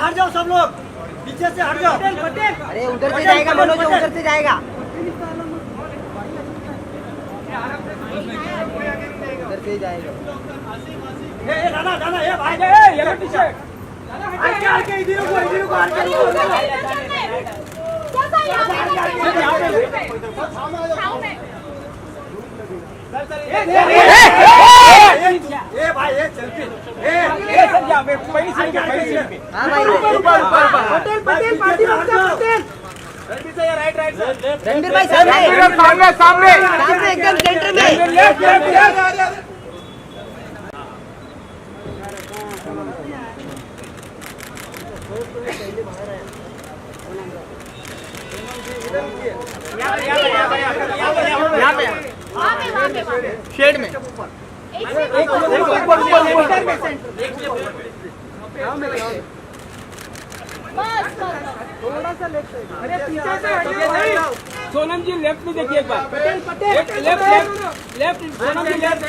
हट जाओ सब लोग, पीछे से हट जाओ। अरे उधर से जाएगा मनोज, उधर से जाएगा, उधर से जाएगा। दादा ये भाई येलो टी शर्ट आके इधर को ए भाई ये सेल्फी सर जा मैं पहली सेल्फी। हां भाई पटेल पार्टी पटेल रणबीर से राइट सर, रणबीर भाई सामने सामने एकदम सेंटर में। यहाँ पे शेड में थोड़ा सा लेफ्ट। अरे पीछे से हटिए। सोनम जी लेफ्ट में देखिए एक बार। लेफ्ट सोनम जी लेफ्ट।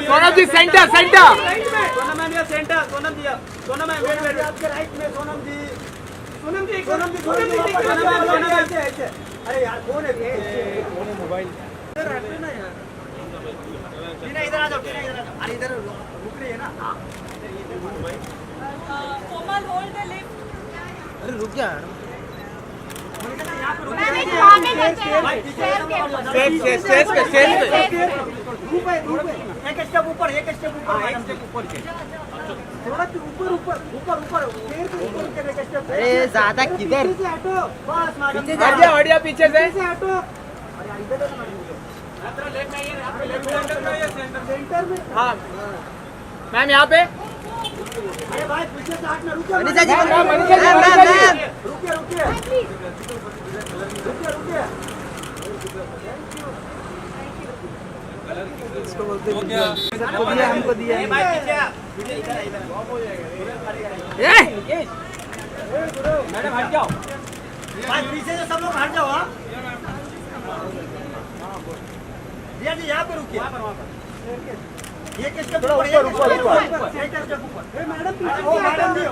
सोनम जी सेंटर सोनम मैम ये सेंटर। सोनम मैम वेट आपके राइट में। सोनम जी ऐसे। अरे यार कौन है मोबाइल इधर हटना ना यार। टीना इधर आ जाओ। अरे इधर रुक रही है ना। कोमल होल्ड द लिफ्ट। अरे रुक जा एक स्टेप ऊपर थोड़ा ऊपर अरे ज्यादा किधर बस मैडम हटिया पीछे से हटो। सेंटर में। हाँ मैम यहाँ पे अरे भाई पीछे से हटना। रुकिए मनीषा जी, मैम रुकिए हमको दिया मैडम हट जाओ भाई, पीछे से सब लोग हट जाओ। हाँ भैया जी यहाँ पे रुकिए। ये किसके ऊपर मैडम जी ओ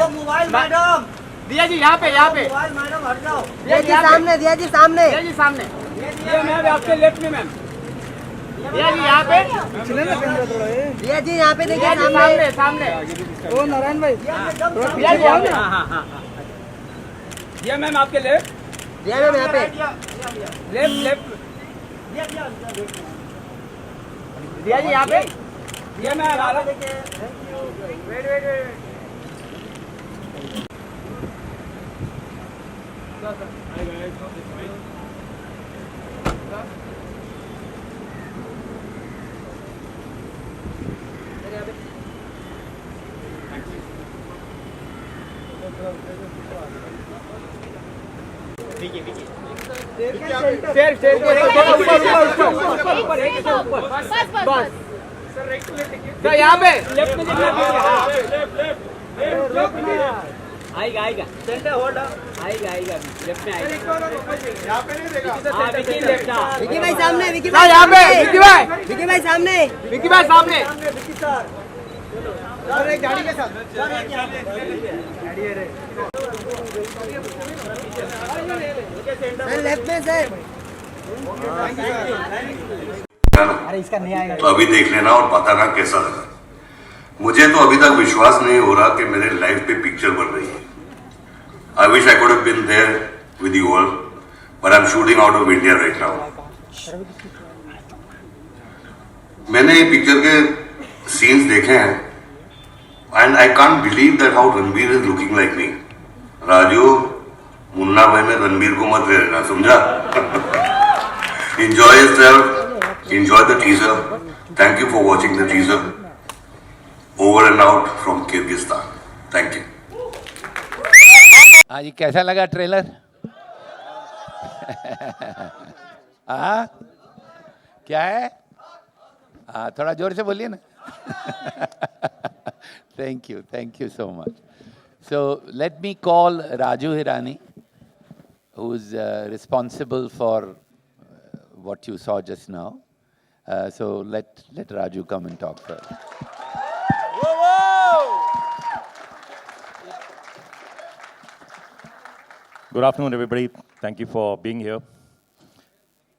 मोबाइल मैडम दिया जी यहाँ पे मोबाइल मैडम हट जाओ। दिया जी सामने ये मैम आपके लेफ्ट में मैम। दिया जी यहाँ पे दिया जी यहाँ पे देखिए सामने ओ नारायण भाई दिया जी यहाँ पे ये मैम आपके लेफ्ट। दिया मैम यहाँ पे लेफ्ट दिया जी यहाँ पे ये मैम आला वेट तो यहाँ पे लेफ्ट में आएगा सेंटर होल्ड आएगा लेफ्ट में आएगा। यहाँ पे नहीं देखा। हाँ विकी लेफ्ट। विकी भाई सामने विकी भाई यहाँ पे विकी भाई सामने विकी सर सर एक गाड़ी के साथ सर लेफ्ट में सर। अरे इसका नहीं आएगा। तो अभी देख लेना और बताना कैसा लगा। मुझे तो अभी तक विश्वास नहीं हो रहा कि मेरे लाइफ पे पिक्चर बन रही है। I wish I could have been there with you all, but I am shooting out of India right now. मैंने ये पिक्चर के सीन्स देखे हैं and I can't believe that how Ranbir is looking like me. Raju Munna Bhai में रणबीर को मत ले लेना, समझा? Enjoy yourself. Enjoy the teaser. Thank you for watching the teaser. Over and out from Kyrgyzstan. Thank you. हाँ जी, कैसा लगा ट्रेलर? हाँ क्या है? हाँ थोड़ा जोर से बोलिए ना। Thank you so much. So let me call Raju Hirani, who's responsible for what you saw just now. So let Raju come and talk first. Good afternoon, everybody. Thank you for being here.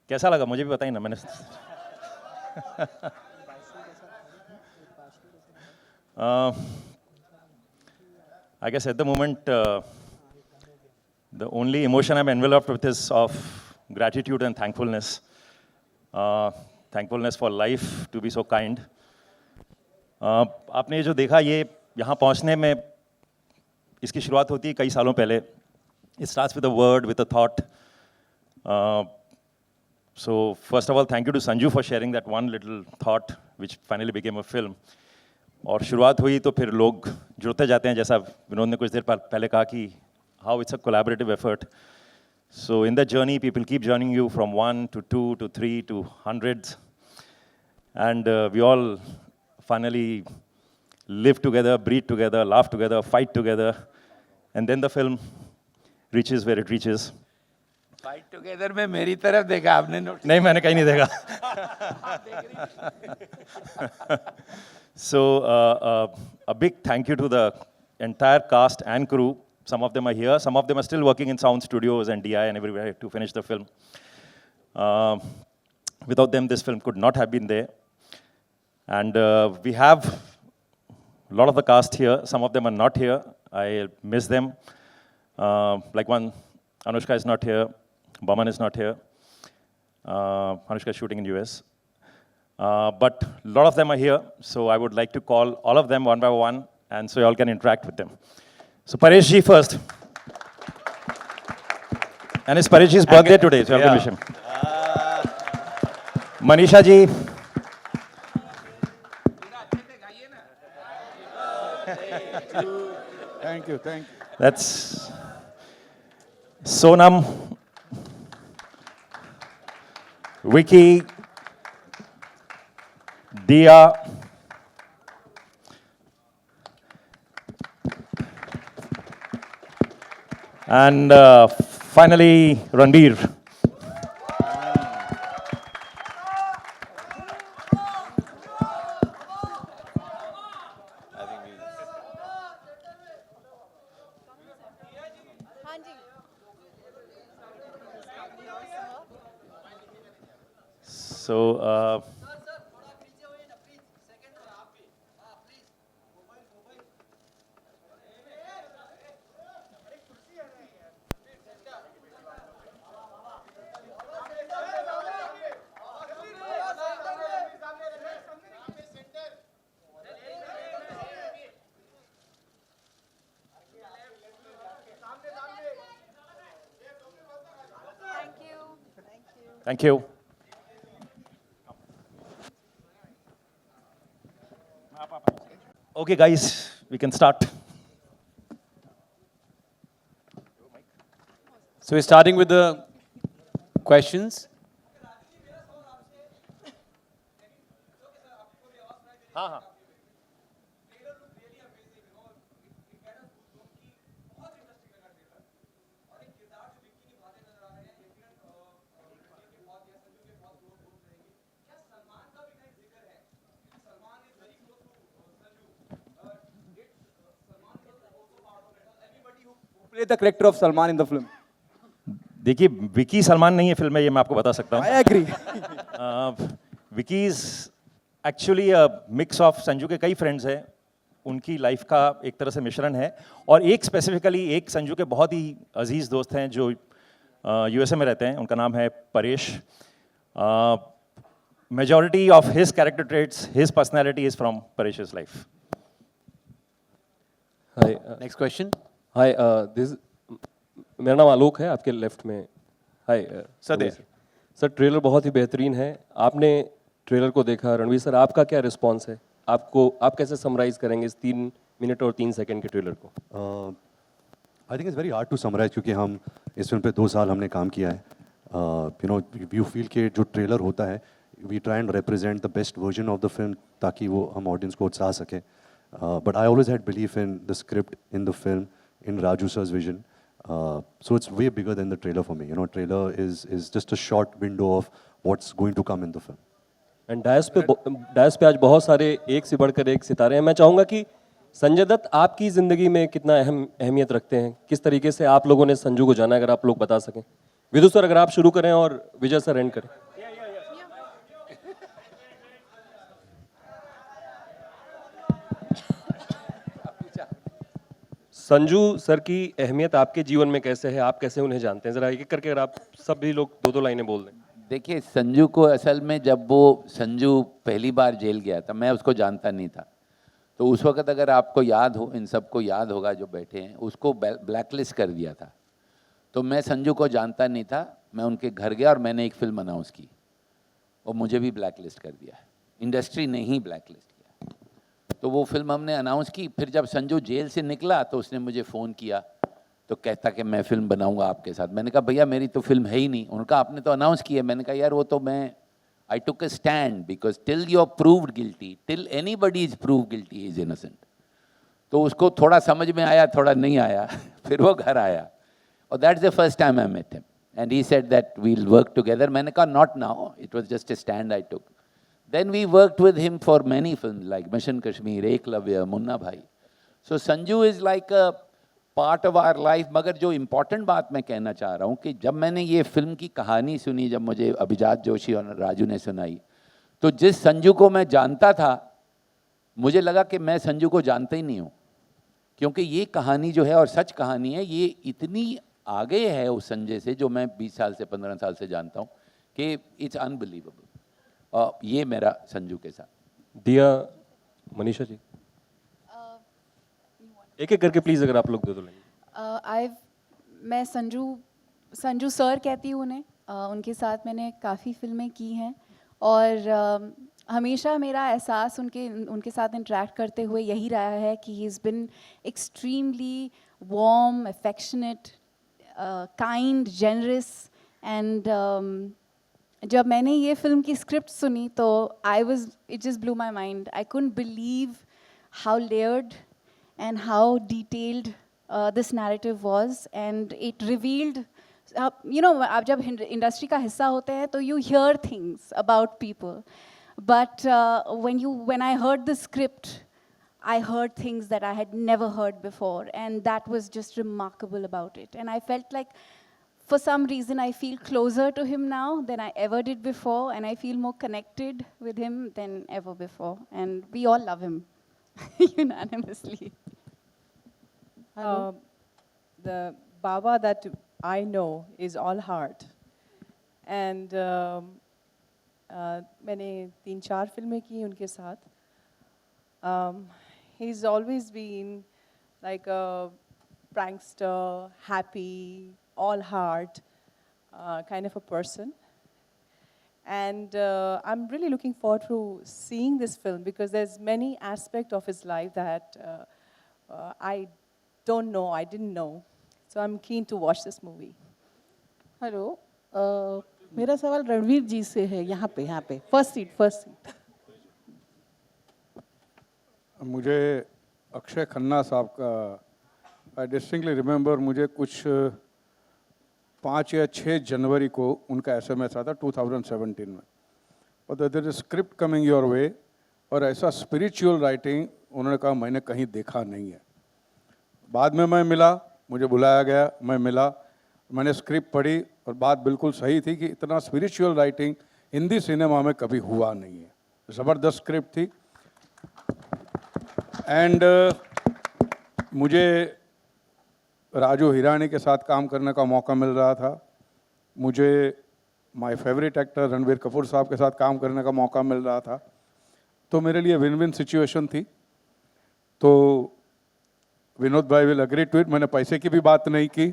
कैसा लगा मुझे भी बताइए ना मैंने I guess at the moment the only emotion I'm enveloped with is of gratitude and thankfulness. Thankfulness for life to be so kind. आपने ये जो देखा ये यहाँ पहुँचने में इसकी शुरुआत होती है कई सालों पहले. It starts with a word, with a thought. So first of all, thank you to Sanju for sharing that one little thought, which finally became a film. और शुरुआत हुई तो फिर लोग जुड़ते जाते हैं जैसा विनोद ने कुछ देर पहले कहा कि how it's a collaborative effort. So in that journey, people keep joining you from 1 to 2 to 3 to hundreds. And we all finally live together, breathe together, laugh together, fight together. And then the film reaches where it reaches. Fight together में मेरी तरफ देखा आपने note नहीं मैंने कहीं नहीं देखा. So a big thank you to the entire cast and crew. Some of them are here. Some of them are still working in sound studios and DI and everywhere to finish the film. Without them, this film could not have been there. And we have a lot of the cast here. Some of them are not here. I miss them. Like one, Anushka is not here. Baman is not here. Anushka is shooting in US. But a lot of them are here. So I would like to call all of them one by one. And so you all can interact with them. So Paresh ji first. And it's Paresh ji's birthday today, so you have to wish him. Manisha ji. Thank you. That's Sonam, Vicky, Dia, and finally Ranbir. So thank you. Okay, guys, we can start. So we're starting with the questions. Play the character of Salman in the film. देखिए विकी सलमान नहीं है film में ये मैं आपको बता सकता हूँ. I agree. Vicky is actually mix of Sanju के कई फ्रेंड्स हैं. उनकी लाइफ का एक तरह से मिश्रण है और एक स्पेसिफिकली एक संजू के बहुत ही अजीज दोस्त हैं जो यूएसए में रहते हैं. उनका नाम है Paresh. Majority of his character traits, his personality is from Paresh's life. Hi. Next question. Hi मेरा नाम आलोक है आपके लेफ्ट में. हाय सर ट्रेलर बहुत ही बेहतरीन है. आपने ट्रेलर को देखा. रणवीर सर आपका क्या रिस्पांस है? आप कैसे समराइज करेंगे इस 3 मिनट और 3 सेकंड के ट्रेलर को? I think it's very hard to summarise क्योंकि हम इस फिल्म पे 2 साल हमने काम किया है. यू नो यू फील कि जो ट्रेलर होता है we try and represent the best version of the film ताकि वो हम ऑडियंस को उत्साह सके. But I always had believe in the script, in the film, in Raju sir's vision. So it's way bigger than the trailer for me. You know, trailer is just a short window of what's going to come in the film. And dais पे आज बहुत सारे एक से बढ़कर एक सितारे हैं। मैं चाहूँगा कि संजय दत्त आपकी ज़िंदगी में कितना अहमियत रखते हैं, किस तरीके से आप लोगों ने संजू को जाना, अगर आप लोग बता सकें। विदु सर अगर आप शुरू करें और विजय सर एंड करें। संजू सर की अहमियत आपके जीवन में कैसे है, आप कैसे उन्हें जानते हैं, जरा एक एक करके अगर आप सभी लोग दो दो लाइनें बोल दें। देखिए, संजू को असल में जब वो संजू पहली बार जेल गया था, मैं उसको जानता नहीं था। तो उस वक्त अगर आपको याद हो, इन सबको याद होगा जो बैठे हैं, उसको ब्लैकलिस्ट कर दिया था। तो मैं संजू को जानता नहीं था, मैं उनके घर गया और मैंने एक फिल्म अनाउंस की और मुझे भी ब्लैकलिस्ट कर दिया। इंडस्ट्री ने ही ब्लैकलिस्ट किया। तो वो फिल्म हमने अनाउंस की। फिर जब संजू जेल से निकला तो उसने मुझे फ़ोन किया, तो कहता कि मैं फ़िल्म बनाऊंगा आपके साथ। मैंने कहा भैया मेरी तो फिल्म है ही नहीं। उनका आपने तो अनाउंस किया। मैंने कहा यार वो तो मैं I took a stand because till you're proved guilty, till anybody is proved guilty, he is innocent. तो उसको थोड़ा समझ में आया, थोड़ा नहीं आया। फिर वो घर आया और that's the first time I met him and he said that we'll work together. मैंने कहा not now, it was just a stand I took. Then we worked with him for many films like Mission Kashmir, Eklavya, Munna Bhai. So Sanju is like a part of our life. मगर जो important बात मैं कहना चाह रहा हूँ कि जब मैंने ये फिल्म की कहानी सुनी, जब मुझे अभिजात जोशी और राजू ने सुनाई, तो जिस संजू को मैं जानता था मुझे लगा कि मैं संजू को जानता ही नहीं हूँ, क्योंकि ये कहानी जो है और सच कहानी है, ये इतनी आगे है उस संजय से जो मैं 20 साल से 15 साल से जानता हूँ कि इट्स अनबिलीवेबल। और ये मेरा संजू के साथ। दिया, मनीषा जी एक एक करके प्लीज अगर आप लोग दो दो लाइन। मैं संजू सर कहती हूँ उन्हें। उनके साथ मैंने काफ़ी फिल्में की हैं और हमेशा मेरा एहसास उनके साथ इंटरेक्ट करते हुए यही रहा है कि he is been extremely warm, affectionate, kind, generous. And जब मैंने ये फिल्म की स्क्रिप्ट सुनी तो it just blew my mind. I couldn't believe how layered and how detailed this narrative was, and it revealed, you know, आप जब industry का हिस्सा होते हैं तो you hear things about people, but when I heard the script, I heard things that I had never heard before, and that was just remarkable about it. And I felt like for some reason I feel closer to him now than I ever did before, and I feel more connected with him than ever before, and we all love him unanimously. The Baba that I know is all heart, and मैंने 3-4 फिल्में की उनके साथ. He's always been like a prankster, happy, all heart kind of a person. And I'm really looking forward to seeing this film because there's many aspects of his life that I don't know, I didn't know. So I'm keen to watch this movie. Hello, मेरा सवाल रणवीर जी से है। यहाँ पे first seat. मुझे अक्षय खन्ना साहब का आई distinctly remember, मुझे कुछ 5 या 6 जनवरी को उनका SMS आता 2017 में, और there is script coming your way, और ऐसा स्पिरिचुअल राइटिंग उन्होंने कहा मैंने कहीं देखा नहीं है। बाद में मैं मिला, मुझे बुलाया गया, मैं मिला, मैंने स्क्रिप्ट पढ़ी और बात बिल्कुल सही थी कि इतना स्पिरिचुअल राइटिंग हिंदी सिनेमा में कभी हुआ नहीं है। ज़बरदस्त स्क्रिप्ट थी। एंड मुझे राजू हिरानी के साथ काम करने का मौका मिल रहा था, मुझे my favourite actor Ranbir Kapoor साहब के साथ काम करने का मौका मिल रहा था, तो मेरे लिए विन विन सिचुएशन थी। तो विनोद भाई विल एग्री टू इट, मैंने पैसे की भी बात नहीं की।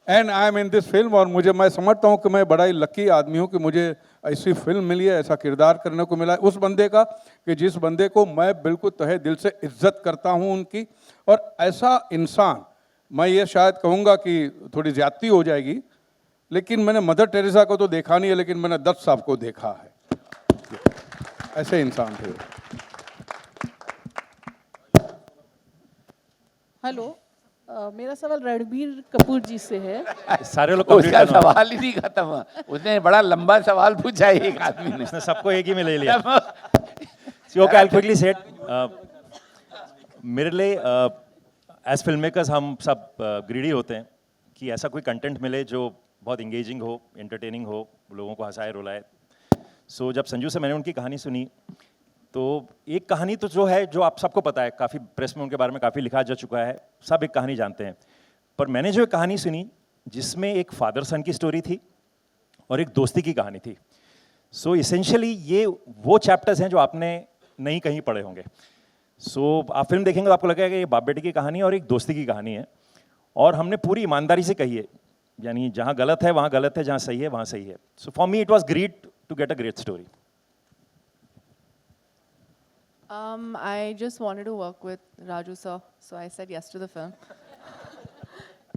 And I am in this film, और मैं समझता हूँ कि मैं बड़ा ही लकी आदमी हूँ कि मुझे ऐसी फिल्म मिली है, ऐसा किरदार करने को मिला है उस बंदे का कि जिस बंदे को मैं बिल्कुल तहे दिल से इज्जत करता हूँ उनकी। और ऐसा इंसान, मैं ये शायद कहूँगा कि थोड़ी ज्यादती हो जाएगी, लेकिन मैंने मदर टेरेसा को तो देखा नहीं है, लेकिन मैंने दत्त साहब को देखा है। ऐसे इंसान थे। हेलो, मेरा सवाल रणबीर कपूर जी से है। सारे लोग उसका सवाल ही नहीं खत्म हुआ, उसने बड़ा लंबा सवाल पूछा एक आदमी ने, उसने सबको एक ही में ले लिया। ओके, आई क्विकली सेड, मेरे लिए एज फिल्म मेकर्स हम सब ग्रीडी होते हैं कि ऐसा कोई कंटेंट मिले जो बहुत इंगेजिंग हो, एंटरटेनिंग हो, लोगों को हंसाए रुलाए। सो जब संजू से मैंने उनकी कहानी सुनी तो एक कहानी तो जो है, जो आप सबको पता है, काफ़ी प्रेस में उनके बारे में काफ़ी लिखा जा चुका है, सब एक कहानी जानते हैं, पर मैंने जो एक कहानी सुनी जिसमें एक फादर सन की स्टोरी थी और एक दोस्ती की कहानी थी। सो इसेंशियली ये वो चैप्टर्स हैं जो आपने नहीं कहीं पढ़े होंगे। सो आप फिल्म देखेंगे तो आपको लगेगा कि ये बाप बेटे की कहानी और एक दोस्ती की कहानी है, और हमने पूरी ईमानदारी से कही है, यानी जहाँ गलत है वहाँ गलत है, जहाँ सही है वहाँ सही है। So for me it was great to get a great story. I just wanted to work with Raju sir, so I said yes to the film.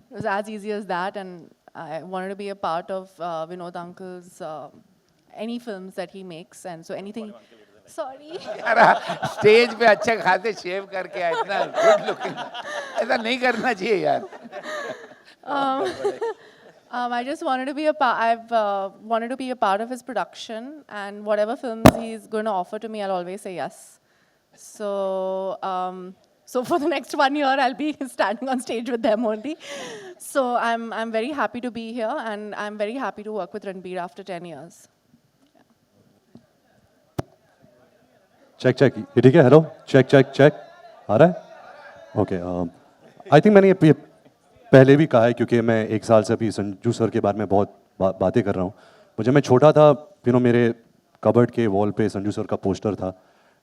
It was as easy as that, and I wanted to be a part of Vinod uncle's any films that he makes, and so anything. Sorry. Stage पे अच्छे खासे शेव करके आए, इतना good looking, ऐसा नहीं करना चाहिए यार। I just wanted to be I've wanted to be a part of his production, and whatever films he's going to offer to me, I'll always say yes. So, so for the next 1 year, I'll be standing on stage with them only. So I'm very happy to be here, and I'm very happy to work with Ranbir after 10 years. Check check, ये ठीक है? Hello, check check check, आ रहा है? Okay, I think मैंने ये पहले भी कहा है, क्योंकि मैं 1 साल से अभी संजू सर के बारे में बहुत बातें कर रहा हूँ। मुझे मैं छोटा था, मेरे कबर्ड के वॉल पे संजू सर का पोस्टर था,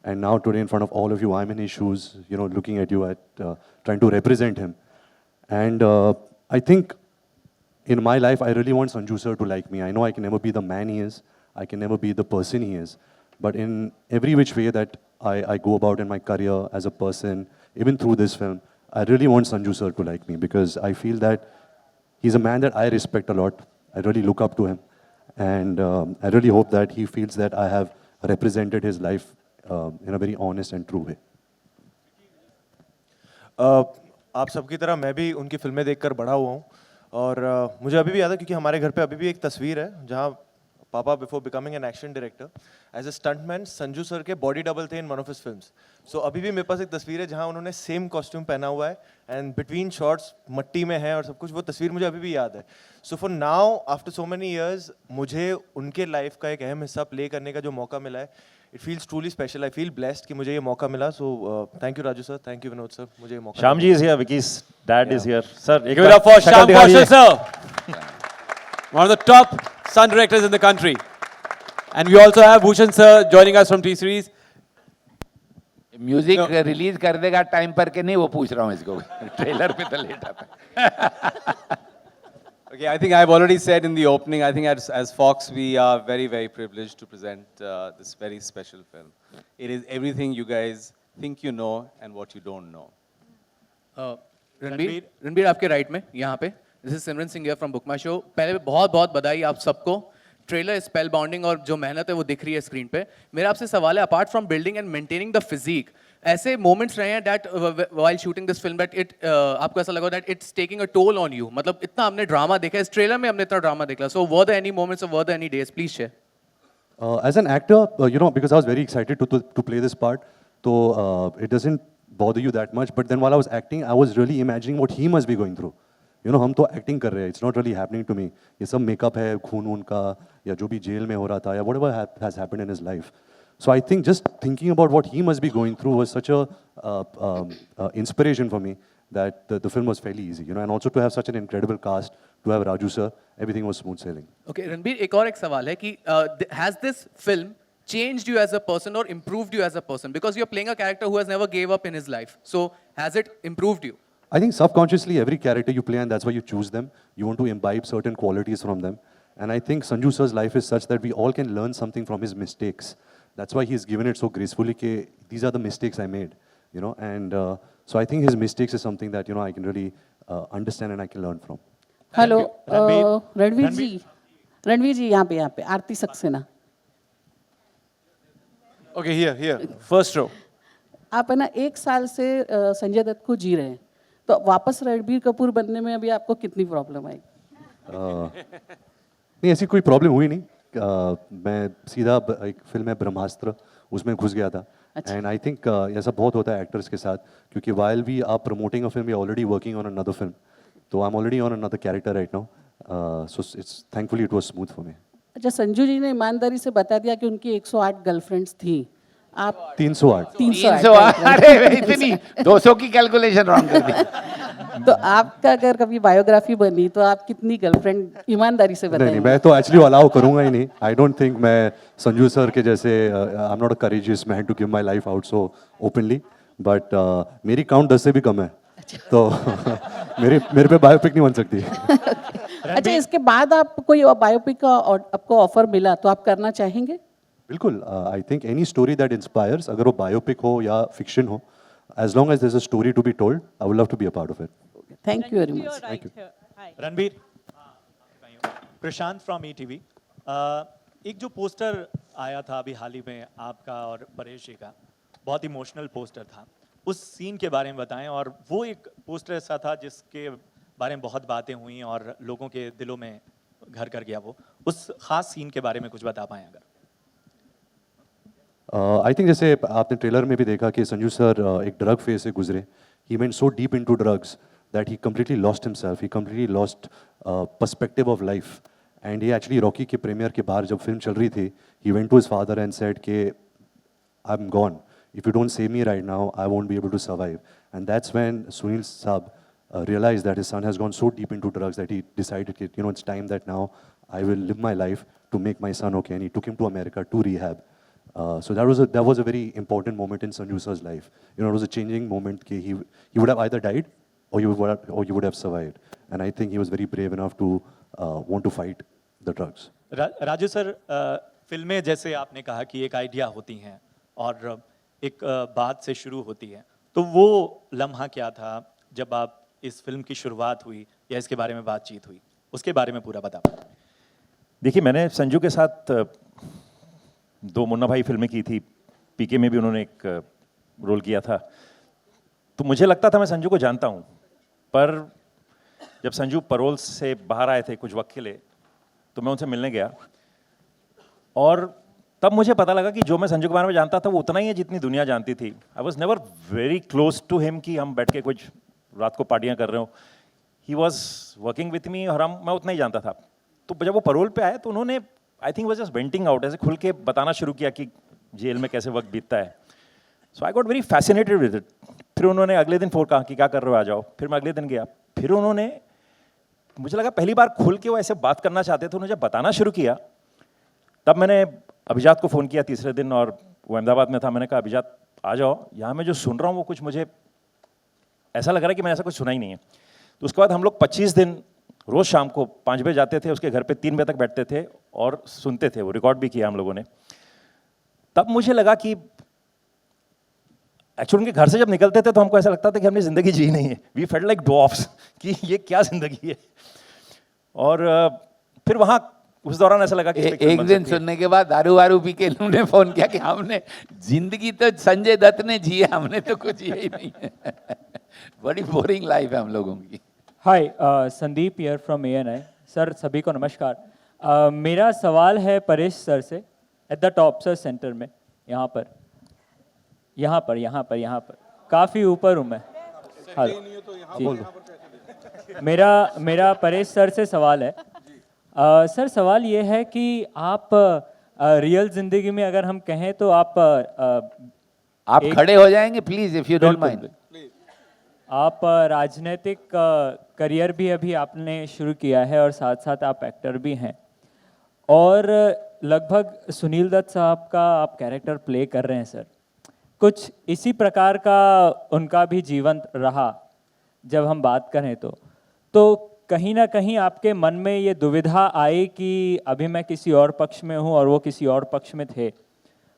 and now today in front of all of you, I'm in his shoes, looking at you, trying to represent him. And I think in my life, I really want Sanju sir to like me. I know I can never be the man he is, I can never be the person he is, but in every which way that I go about in my career as a person, even through this film, I really want Sanju sir to like me, because I feel that he's a man that I respect a lot. I really look up to him, and I really hope that he feels that I have represented his life in a very honest and true way. आप सबकी तरह मैं भी उनकी फिल्में देखकर बड़ा हुआ हूँ, और मुझे अभी भी याद है, क्योंकि हमारे घर पे अभी भी एक तस्वीर है जहाँ पापा before becoming an action director as a stuntman Sanju sir के बॉडी डबल थे in one of his films. So अभी भी मेरे पास एक तस्वीर है जहाँ उन्होंने सेम कॉस्ट्यूम पहना हुआ है, एंड बिटवीन शॉट्स मट्टी में है और सब कुछ, वो तस्वीर मुझे अभी भी याद है। So for now after so many years मुझे उनके लाइफ का एक अहम हिस्सा प्ले करने का जो मौका मिला है, it feels truly special. I feel blessed कि मुझे ये मौका मिला। So thank you Raju sir, thank you Vinod sir, मुझे ये मौका। Shyam ji is here, Vicky's dad is here. Sir, give it up for Shyam Kaushal sir, one of the top stunt directors in the country. And we also have Bhushan sir joining us from T-Series. Music release कर देगा time पर के नहीं, वो पूछ रहा हूँ इसको, ट्रेलर पे तो लेट आता। Okay, I think I've already said in the opening, I think as Fox, we are very, very privileged to present this very special film. It is everything you guys think you know and what you don't know. Ranbir आपके right में यहाँ पे, this is Simran Singh here from book my show. पहले बहुत बहुत बधाई आप सबको, ट्रेलर स्पेल बाउंडिंग और जो मेहनत है वो दिख रही है स्क्रीन पे। मेरा आपसे सवाल है, apart from building and maintaining the physique, ऐसे मोमेंट्स रहे हैं that while shooting this film that it आपको ऐसा लगा that it's taking a toll on you? मतलब इतना हमने ड्रामा देखा इस ट्रेलर में, हमने इतना ड्रामा देखा, so were there any moments और were there any days, please share. As an actor, because I was very excited to play this part, so it doesn't bother you that much. But then while I was acting, I was really imagining what he must be going through. हम तो acting कर रहे हैं, it's not really happening to me. ये सब makeup है, खून वून का, या जो भी जेल में हो रहा था, या whatever has happened in his life. So I think just thinking about what he must be going through was such a inspiration for me that the film was fairly easy, and also to have such an incredible cast, to have Raju sir, everything was smooth sailing. Okay, Ranbir, एक और एक सवाल है कि has this film changed you as a person or improved you as a person? Because you're playing a character who has never gave up in his life. So has it improved you? I think subconsciously every character you play, and that's why you choose them, you want to imbibe certain qualities from them. And I think Sanju sir's life is such that we all can learn something from his mistakes. That's why he's given it so gracefully. These are the mistakes I made, and so I think his mistakes is something that I can really understand and I can learn from. Hello Ranveer ji यहाँ पे आरती Saxena. Okay, here, first row. आप है ना 1 साल से संजय दत्त को जी रहे हैं, तो तो वापस रणबीर कपूर बनने में अभी आपको कितनी प्रॉब्लम आई? नहीं, ऐसी कोई प्रॉब्लम हुई नहीं। मैं सीधा एक फिल्म है ब्रह्मास्त्र, उसमें घुस गया था। एंड आई थिंक ऐसा बहुत होता है एक्टर्स के साथ, क्योंकि while we are promoting a film we already working on another film, तो I am already on another character right now, so it's thankfully it was smooth for me. अच्छा, संजू जी ने ईमानदारी से बता दिया कि उनकी 108 गर्लफ्रेंड्स थी, आप 308। 308। अरे इतनी 200 की कैलकुलेशन रॉन्ग कर दी। तो आपका अगर कभी बायोग्राफी बनी तो आप कितनी गर्लफ्रेंड ईमानदारी से नहीं, बताएंगे? मैं तो एक्चुअली अलाउ करूंगा ही नहीं। आई डोंट थिंक मैं संजू सर के जैसे, I am not a courageous man to give my life out so openly, but मेरी काउंट 10 से भी कम है, तो मेरे पे बायोपिक नहीं बन सकती। अच्छा, इसके बाद आप कोई बायोपिक का आपको ऑफर मिला तो आप करना चाहेंगे? बिल्कुल, I think any story that inspires, अगर वो बायोपिक हो या फिक्शन हो, as long as there's a story to be told, I would love to be a part of it. Thank you very much. Thank you. Ranbir, Prashant from ETV। एक जो poster आया था अभी हाल ही में आपका और परेश जी का, बहुत इमोशनल पोस्टर था, उस सीन के बारे में बताएं। और वो एक पोस्टर ऐसा था जिसके बारे में बहुत बातें हुई और लोगों के दिलों में घर कर गया, वो उस खास सीन के बारे में कुछ बता पाएं अगर। आई थिंक जैसे आपने ट्रेलर में भी देखा कि संजू सर एक ड्रग फेज से गुजरे। He went so deep into drugs that he completely lost himself, he completely lost perspective of life. And ये एक्चुअली रॉकी के प्रीमियर के बाहर जब फिल्म चल रही थी, he went to his father and said कि I am gone, if you don't save me right now I won't be able to survive. And that's when Sunil साहब realized that his son has gone so deep into drugs that he decided that, you know, it's time that now I will live my life to make my son okay, and he took him to America to rehab. So that was a very important moment in Sanju sir's life. You know, it was a changing moment. He would have either died or you would have survived. And I think he was very brave enough to want to fight the drugs. Raju sir, फिल्में जैसे आपने कहा कि एक idea होती हैं और एक बात से शुरू होती है, तो वो लम्हा क्या था जब आप इस फिल्म की शुरुआत हुई या इसके बारे में बातचीत हुई, उसके बारे में पूरा बता। देखिए, मैंने संजू के साथ 2 मुन्ना भाई फिल्में की थी, पीके में भी उन्होंने एक रोल किया था, तो मुझे लगता था मैं संजू को जानता हूँ। पर जब संजू परोल से बाहर आए थे कुछ वक्त के लिए, तो मैं उनसे मिलने गया और तब मुझे पता लगा कि जो मैं संजू के बारे में जानता था वो उतना ही है जितनी दुनिया जानती थी। I was never very close to him कि हम बैठ के कुछ रात को पार्टियां कर रहे हो। He was working with me और मैं उतना ही जानता था। तो जब वो परोल पे आए तो उन्होंने, I think, was just venting out, ऐसे खुल के बताना शुरू किया कि जेल में कैसे वक्त बीतता है। So I got very fascinated with it. फिर उन्होंने अगले दिन फ़ोन कहा कि क्या कर रहे हो, आ जाओ। फिर मैं अगले दिन गया, फिर उन्होंने, मुझे लगा पहली बार खुल के वो ऐसे बात करना चाहते थे, उन्होंने जब बताना शुरू किया तब मैंने अभिजात को फ़ोन किया तीसरे दिन, और वो अहमदाबाद में था। मैंने कहा, अभिजात आ जाओ, यहाँ मैं जो सुन रहा हूँ वो कुछ मुझे ऐसा लग रहा है कि मैंने ऐसा कुछ सुना ही नहीं है। तो उसके बाद हम लोग 25 दिन रोज़ शाम को 5 बजे जाते थे, उसके घर पे 3 बजे तक बैठते थे और सुनते थे। वो रिकॉर्ड भी किया हम लोगों ने। तब मुझे लगा कि एक्चुअली उनके घर से जब निकलते थे तो हमको ऐसा लगता था कि हमने ज़िंदगी जी नहीं है। वी फेल्ट लाइक डॉफ्स कि ये क्या ज़िंदगी है। और फिर वहाँ उस दौरान ऐसा लगा कि एक दिन सुनने के बाद दारू वारू पी के उन्होंने फोन किया कि हमने जिंदगी तो संजय दत्त ने जी है, हमने तो कुछ जिया ही नहीं है। बड़ी बोरिंग लाइफ है हम लोगों की। Hi, Sandeep here from ANI। Sir, सभी को नमस्कार। मेरा सवाल है परेश सर से, at the top sir, centre में, यहाँ पर काफ़ी ऊपर हूँ मैं। हेलो जी, मेरा परेश सर से सवाल है। सर, सवाल ये है कि आप रियल जिंदगी में अगर हम कहें तो आप खड़े हो जाएंगे please, if you don't mind. आप राजनीतिक करियर भी अभी आपने शुरू किया है और साथ साथ आप एक्टर भी हैं, और लगभग सुनील दत्त साहब का आप कैरेक्टर प्ले कर रहे हैं। सर, कुछ इसी प्रकार का उनका भी जीवन रहा जब हम बात करें तो कहीं ना कहीं आपके मन में ये दुविधा आई कि अभी मैं किसी और पक्ष में हूँ और वो किसी और पक्ष में थे,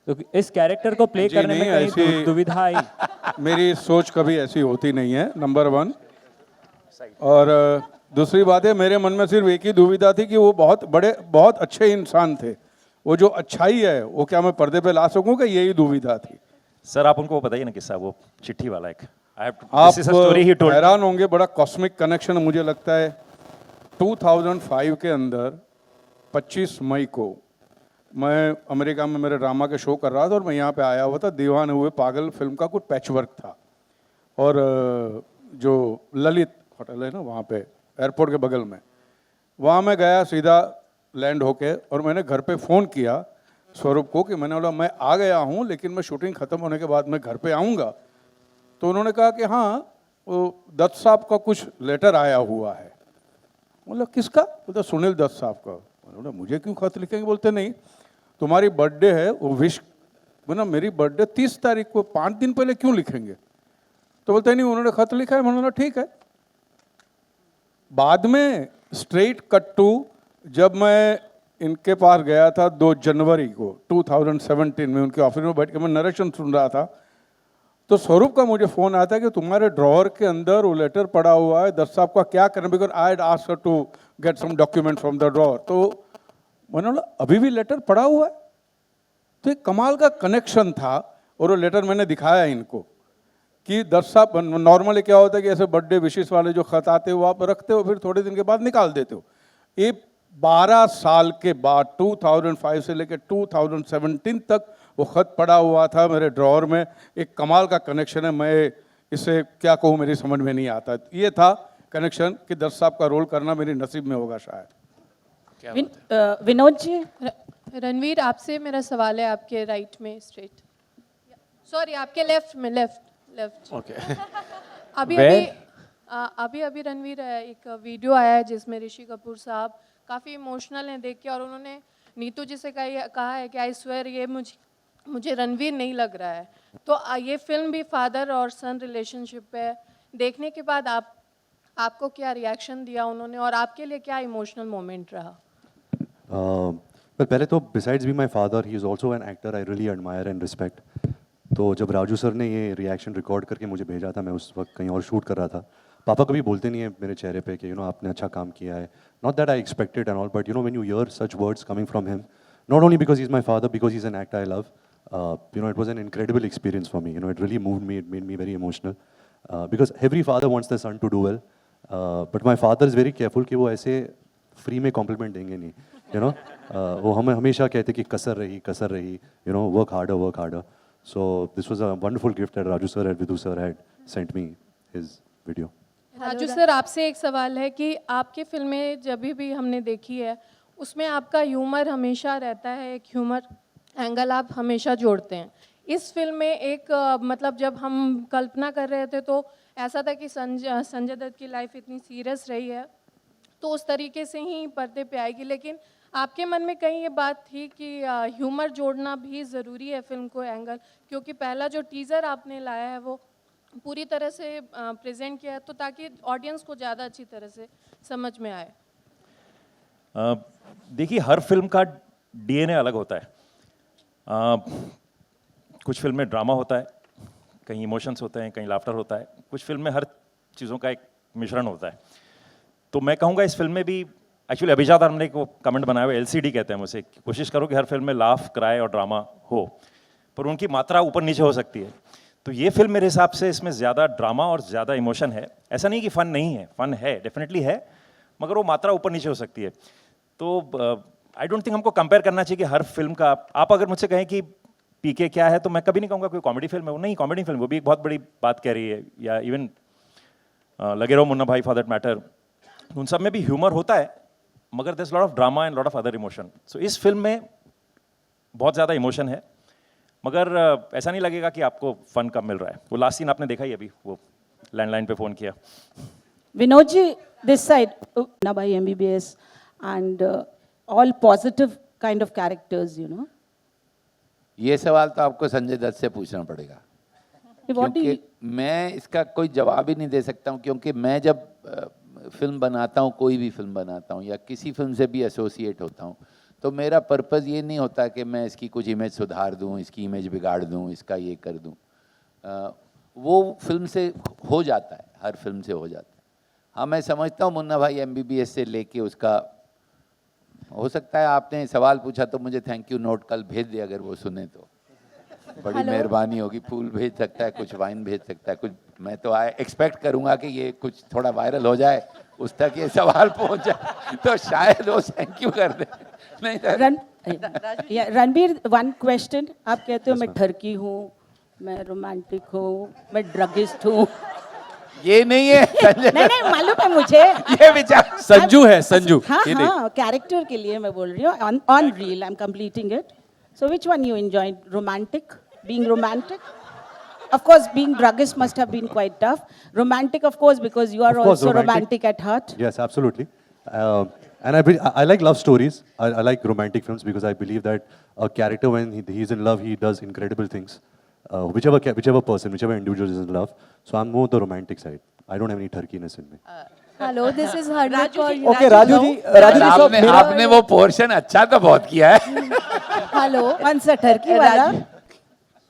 तो इस कैरेक्टर को प्ले करने में कहीं दुविधा आई? मेरी सोच कभी ऐसी होती नहीं है, नंबर 1। और दूसरी बात है, मेरे मन में सिर्फ एक ही दुविधा थी कि वो बहुत अच्छे इंसान थे। वो जो अच्छाई है वो क्या मैं पर्दे पे ला सकूं, कि यही दुविधा थी। सर, आप उनको बताइए ना किस्सा, वो चिट्ठी वाला एक। I have to, आप this is a story he told. हैरान होंगे, बड़ा कॉस्मिक कनेक्शन मुझे लगता है। 2005 के अंदर 25 मई को मैं अमेरिका में मेरे ड्रामा के शो कर रहा था और मैं यहाँ पे आया हुआ था। दीवाने हुए पागल फिल्म का कुछ पैचवर्क था और जो ललित होटल है ना वहाँ पे एयरपोर्ट के बगल में, वहाँ मैं गया सीधा लैंड होके और मैंने घर पे फ़ोन किया स्वरूप को कि मैंने बोला मैं आ गया हूँ लेकिन मैं शूटिंग ख़त्म होने के बाद मैं घर पे आऊँगा। तो उन्होंने कहा कि हाँ वो दत्त साहब का कुछ लेटर आया हुआ है। बोला किसका? बोलता सुनील दत्त साहब का। मैंने बोला मुझे क्यों खत लिखेंगे? बोलते नहीं तुम्हारी बर्थडे है वो विश, बोला मेरी बर्थडे 30 तारीख को, 5 दिन पहले क्यों लिखेंगे? तो बोलते नहीं उन्होंने खत लिखा है। मैंने बोला ठीक है। बाद में स्ट्रेट कट टू जब मैं इनके पास गया था 2 जनवरी को 2017 में, उनके ऑफिस में बैठ के मैं नरेशन सुन रहा था, तो स्वरूप का मुझे फ़ोन आता है कि तुम्हारे ड्रॉअर के अंदर वो लेटर पड़ा हुआ है, दत्त साहब का क्या करना, because I had asked her to get some document from the drawer. तो मैंने बोला अभी भी लेटर पड़ा हुआ है? तो एक कमाल का कनेक्शन था और वो लेटर मैंने दिखाया इनको कि दत्त साहब, नॉर्मली क्या होता है कि ऐसे बर्थडे विशेष वाले जो खत आते हो आप रखते हो, फिर थोड़े दिन के बाद निकाल देते हो। ये 12 साल के बाद 2005 से लेकर 2017 तक वो खत पड़ा हुआ था मेरे ड्रॉअर में। एक कमाल का कनेक्शन है, मैं इसे क्या कहूँ मेरी समझ में नहीं आता। ये था कनेक्शन कि दत्त साहब का रोल करना मेरी नसीब में होगा शायद। विनोद जी, रणवीर आपसे मेरा सवाल है, आपके राइट में स्ट्रेट, सॉरी आपके लेफ्ट में, लेफ्ट Okay. अभी रणवीर एक वीडियो आया है जिसमें ऋषि कपूर साहब काफ़ी इमोशनल हैं देख के, और उन्होंने नीतू जी से कहा है कि आई स्वेयर ये मुझे रणवीर नहीं लग रहा है। तो ये फिल्म भी फादर और सन रिलेशनशिप है। देखने के बाद आपको क्या रिएक्शन दिया उन्होंने और आपके लिए क्या इमोशनल मोमेंट रहा? पहले तो besides be my father he is also an actor I really admire and respect. तो जब राजू सर ने ये रिएक्शन रिकॉर्ड करके मुझे भेजा था, मैं उस वक्त कहीं और शूट कर रहा था। पापा कभी बोलते नहीं है मेरे चेहरे पे कि आपने अच्छा काम किया है, not that I expected and all, but when you here such words coming from him, not only because he is my father, because he is an actor I love, it was an incredible experience for me. It really moved me, it made me very emotional, because every father wants their son to do well, but my father is very careful कि वो ऐसे free में complement देंगे नहीं, वो हमें हमेशा कहते कि कसर रही, work harder. So this was a wonderful gift that Raju sir and Vidhu sir had sent me his video. Raju sir, आपसे एक सवाल है कि आपकी फिल्में जब भी हमने देखी है उसमें आपका ह्यूमर हमेशा रहता है, एक ह्यूमर एंगल आप हमेशा जोड़ते हैं। इस फिल्म में एक मतलब जब हम कल्पना कर रहे थे तो ऐसा था कि संजय दत्त की लाइफ इतनी सीरियस रही है तो उस तरीके से ही पर्दे पे आएगी, लेकिन आपके मन में कहीं ये बात थी कि ह्यूमर जोड़ना भी ज़रूरी है फिल्म को एंगल, क्योंकि पहला जो टीज़र आपने लाया है वो पूरी तरह से प्रेजेंट किया है तो ताकि ऑडियंस को ज़्यादा अच्छी तरह से समझ में आए? देखिए, हर फिल्म का डीएनए अलग होता है। कुछ फिल्म में ड्रामा होता है, कहीं इमोशंस होते हैं, कहीं लाफ्टर होता है, कुछ फिल्म में हर चीज़ों का एक मिश्रण होता है। तो मैं कहूँगा इस फिल्म में भी एक्चुअली अभिजात हमने एक कमेंट बनाया हुआ, LCD कहते हैं मुझे, कोशिश करो कि हर फिल्म में लाफ, क्राई और ड्रामा हो, पर उनकी मात्रा ऊपर नीचे हो सकती है। तो ये फिल्म मेरे हिसाब से इसमें ज़्यादा ड्रामा और ज़्यादा इमोशन है। ऐसा नहीं कि फ़न नहीं है, फ़न है, डेफिनेटली है, मगर वो मात्रा ऊपर नीचे हो सकती है। तो आई डोंट थिंक हमको कंपेयर करना चाहिए कि हर फिल्म का, आप अगर मुझसे कहें कि पीके क्या है तो मैं कभी नहीं कहूँगा कोई कॉमेडी फिल्म है, वो नहीं कॉमेडी फिल्म, वो भी एक बहुत बड़ी बात कह रही है, या इवन लगे रहो मुन्ना भाई फॉर दैट मैटर, उन सब में भी ह्यूमर होता है, मगर there is lot of drama and lot of other emotion. So इस फिल्म में बहुत ज़्यादा इमोशन है, मगर ऐसा नहीं लगेगा कि आपको फन कम मिल रहा है। वो लास्ट सीन आपने देखा ही अभी, वो लैंडलाइन पे फ़ोन किया। विनोद जी, दिस साइड, मुन्ना भाई MBBS and all positive kind of characters, ये सवाल तो आपको संजय दत्त से पूछना पड़ेगा, क्योंकि मैं इसका कोई जवाब ही नहीं दे सकता हूँ, क्योंकि मैं जब फिल्म बनाता हूँ, कोई भी फिल्म बनाता हूँ या किसी फिल्म से भी एसोसिएट होता हूँ, तो मेरा पर्पज़ ये नहीं होता कि मैं इसकी कुछ इमेज सुधार दूँ, इसकी इमेज बिगाड़ दूँ, इसका ये कर दूँ। वो फिल्म से हो जाता है, हर फिल्म से हो जाता है। हाँ, मैं समझता हूँ मुन्ना भाई MBBS से लेके उसका, हो सकता है आपने सवाल पूछा तो मुझे थैंक यू नोट कल भेज दे अगर वो सुने तो। बड़ी Hello. मेहरबानी होगी, फूल भेज सकता है, कुछ वाइन भेज सकता है, कुछ मैं तो एक्सपेक्ट करूंगा कि ये कुछ थोड़ा वायरल हो जाए, उस तक ये सवाल पहुंच जाए तो शायद वो थैंक यू कर दे। नहीं तो रणबीर, वन क्वेश्चन, आप कहते हो मैं ठरकी हूँ, मैं रोमांटिक हूँ, मैं ड्रगिस्ट हूँ, ये नहीं है संजय। नहीं मालूम है मुझे, ये विचार संजू है, संजू। हाँ हाँ, कैरेक्टर के लिए मैं बोल रही हूँ, on reel I am completing it. So which one you enjoy, romantic, being romantic? Of course, being druggist must have been quite tough. Romantic, of course, because you are Of course, also romantic at heart. Yes, absolutely. And I like love stories. I like romantic films because I believe that a character, when he's in love, he does incredible things. Whichever person, whichever individual is in love. So I'm more the romantic side. I don't have any turkiness in me. Hello, this is Hardik for you. Okay, Raju ji, आपने वो portion अच्छा तो बहुत किया है। Hello. One sir, turkey वाला.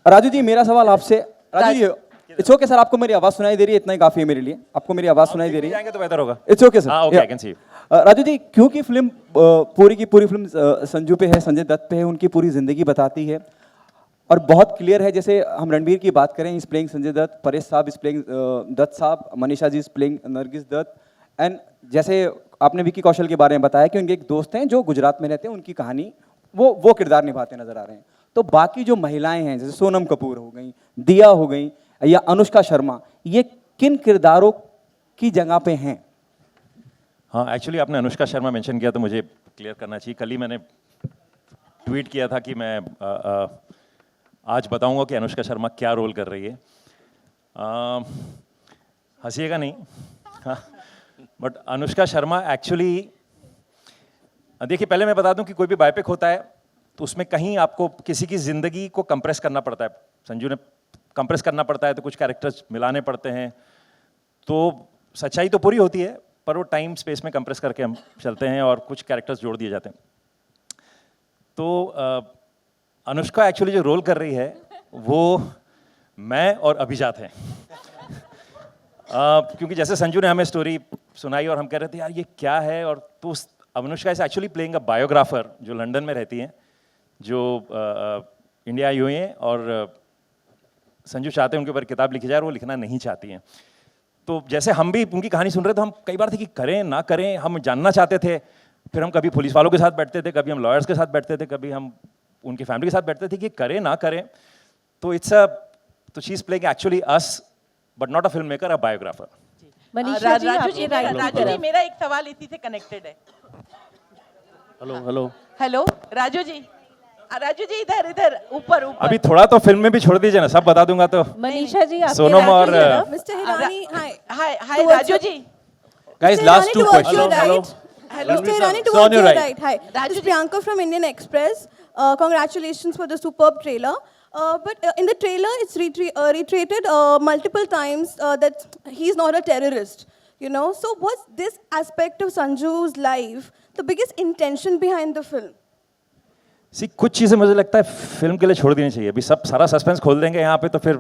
राजू जी, मेरा सवाल आपसे, Raju ji, it's okay sir, आपको मेरी आवाज सुनाई दे रही है, इतना ही काफी है मेरे लिए, आपको मेरी आवाज सुनाई दे रही है? जाएंगे तो बेहतर होगा। It's okay sir. Okay, I can see. Raju ji, क्योंकि फिल्म पूरी की पूरी फिल्म संजू पे है, संजय दत्त पे है, उनकी पूरी जिंदगी बताती है और बहुत क्लियर है। जैसे हम रणबीर की बात करें, इज प्लेइंग संजय दत्त, परेश साहब इज प्लेइंग दत्त साहब, Manisha ji is playing Nargis Dutt, and जैसे आपने विकी कौशल के बारे में बताया कि उनके एक दोस्त हैं जो गुजरात में रहते हैं, उनकी कहानी वो किरदार निभाते नजर आ रहे हैं। तो बाकी जो महिलाएं हैं, जैसे सोनम कपूर हो गई, दिया हो गई या अनुष्का शर्मा, ये किन किरदारों की जगह पे हैं? हाँ, एक्चुअली आपने अनुष्का शर्मा मेंशन किया तो मुझे क्लियर करना चाहिए। कल ही मैंने ट्वीट किया था कि मैं आज बताऊंगा कि अनुष्का शर्मा क्या रोल कर रही है। हंसिएगा नहीं, हाँ, बट अनुष्का शर्मा एक्चुअली, देखिए पहले मैं बता दूं कि कोई भी बायोपिक होता है तो उसमें कहीं आपको किसी की ज़िंदगी को कंप्रेस करना पड़ता है। संजू ने कंप्रेस करना पड़ता है तो कुछ कैरेक्टर्स मिलाने पड़ते हैं, तो सच्चाई तो पूरी होती है पर वो टाइम स्पेस में कंप्रेस करके हम चलते हैं और कुछ कैरेक्टर्स जोड़ दिए जाते हैं। तो अनुष्का एक्चुअली जो रोल कर रही है वो मैं और अभिजात हैं। क्योंकि जैसे संजू ने हमें स्टोरी सुनाई और हम कह रहे थे यार ये क्या है, और तो Anushka is actually playing a biographer जो लंदन में रहती हैं, जो इंडिया आई हुई हैं, और संजू चाहते हैं उनके ऊपर किताब लिखी जाए और वो लिखना नहीं चाहती हैं। तो जैसे हम भी उनकी कहानी सुन रहे थे, हम कई बार थे कि करें ना करें, हम जानना चाहते थे। फिर हम कभी पुलिस वालों के साथ बैठते थे, कभी हम लॉयर्स के साथ बैठते थे, कभी हम उनकी फैमिली के साथ बैठते थे कि करें ना करें। तो तो she is playing actually us but not a film maker, a biographer. Raju ji, मेरा एक सवाल इसी से कनेक्टेड है। हेलो राजू जी, इधर ऊपर अभी थोड़ा तो फिल्म में भी छोड़ दीजिए ना, सब बता दूंगा तो। मनीषा जी, सोनम और mister Hirani, hi Raju ji. Guys, last two questions. Hello. Mr. Hirani, towards your right. Hi. This is Priyanka from Indian Express. Congratulations for the superb trailer. But in the trailer, it's reiterated multiple times that he's not a terrorist. You know, so what's this aspect of Sanju's life the biggest intention behind the film? कुछ चीजें मुझे लगता है film के लिए छोड़ देनी चाहिए। अभी सब सारा सस्पेंस खोल देंगे यहाँ पे तो फिर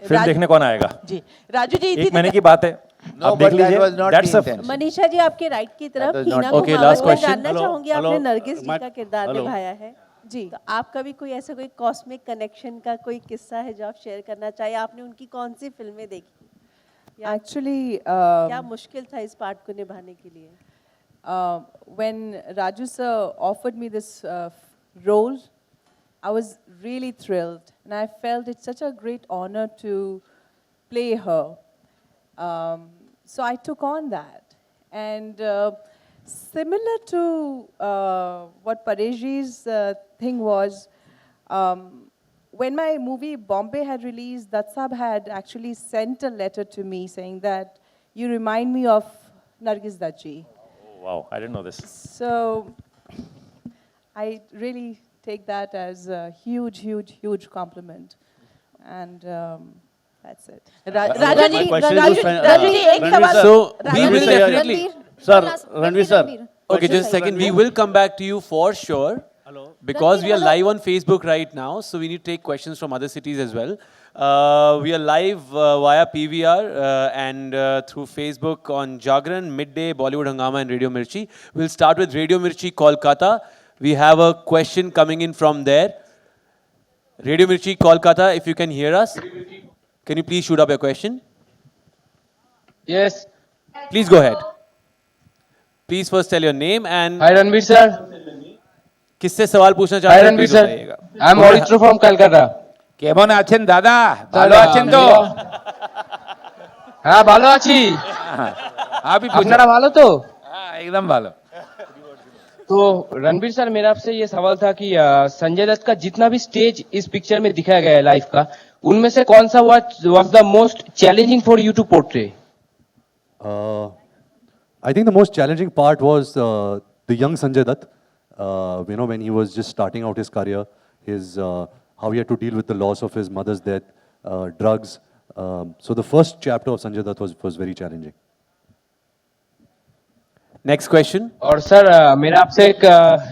फिल्म देखने कौन आएगा? जी राजू जी, एक महीने की बात है, आप देख लीजिए। मनीषा जी, आपके राइट की तरफ हीना Okay, last question. जानना चाहूंगी, आपने नरगिस जी का किरदार निभाया है जी, तो आपका भी कोई ऐसा कोई कॉस्मिक कनेक्शन का कोई किस्सा है जो आप शेयर करना चाहिए? आपने उनकी कौन सी फिल्में देखी? एक्चुअली क्या मुश्किल था इस पार्ट को निभाने के लिए? when Raju sir offered me this role, I was really thrilled, and I felt it's such a great honor to play her. So I took on that, and similar to what Pareshji's thing was, when my movie Bombay had released, Dutt Saab had actually sent a letter to me saying that you remind me of Nargis Dutt ji. Wow, I didn't know this. So I really take that as a huge compliment, and that's it. Raju ji, एक सवाल। So we will definitely, sir, Ranveer sir. Okay, just a second. We will come back to you for sure. Hello. Because we are live on Facebook right now, so we need to take questions from other cities as well. We are live via PVR and through Facebook on Jagran, Midday, Bollywood Hungama and Radio Mirchi. We'll start with Radio Mirchi, Kolkata. We have a question coming in from there. Radio Mirchi, Kolkata, if you can hear us, can you please shoot up your question? Yes. Please go ahead. Please first tell your name and Hi Ranveer sir. किससे सवाल पूछना Hi चाहते हैं Ranveer please sir. बताइएगा. I am Mauricio from Calcutta. কেমন আছেন দাদা ভালো আছেন তো হ্যাঁ ভালো আছি আপনি আপনারা ভালো তো হ্যাঁ একদম ভালো तो रणवीर सर मेरा आपसे ये सवाल था कि संजय दत्त का जितना भी स्टेज इस पिक्चर में दिखाया गया है लाइफ का उनमें से कौन सा was the most challenging for you to portray I think the most challenging part was the young Sanjay Dutt. When he was just starting out his career, how he had to deal with the loss of his mother's death, drugs. So the first chapter of Sanjay Dutt was very challenging. Next question. और sir मेरा आपसे एक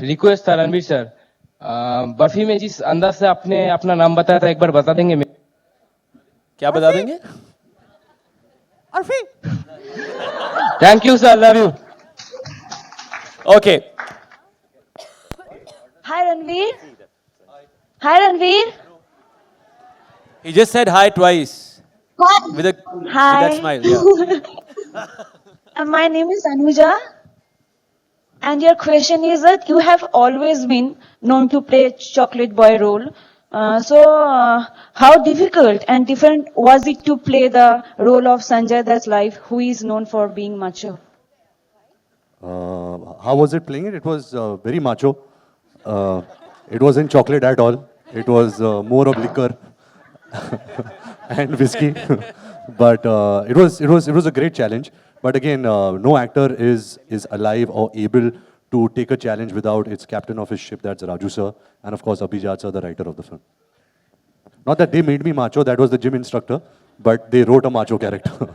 request था Ranveer sir barfi में जिस अंदाज से आपने अपना नाम बताया था एक बार बता देंगे क्या बता देंगे और फिर thank you sir love you Okay. Hi Ranveer. Hi Ranveer. He just said hi twice. With that smile. Yeah. My name is Anuja. And your question is that you have always been known to play chocolate boy role. How difficult and different was it to play the role of Sanjay Dutt's life, who is known for being macho? How was it playing it? It was very macho. It wasn't chocolate at all. It was more of liquor and whiskey. But it was a great challenge. But again, no actor is alive or able to take a challenge without its captain of his ship, that's Raju sir, and of course Abhijat sir, the writer of the film. Not that they made me macho, that was the gym instructor, but they wrote a macho character.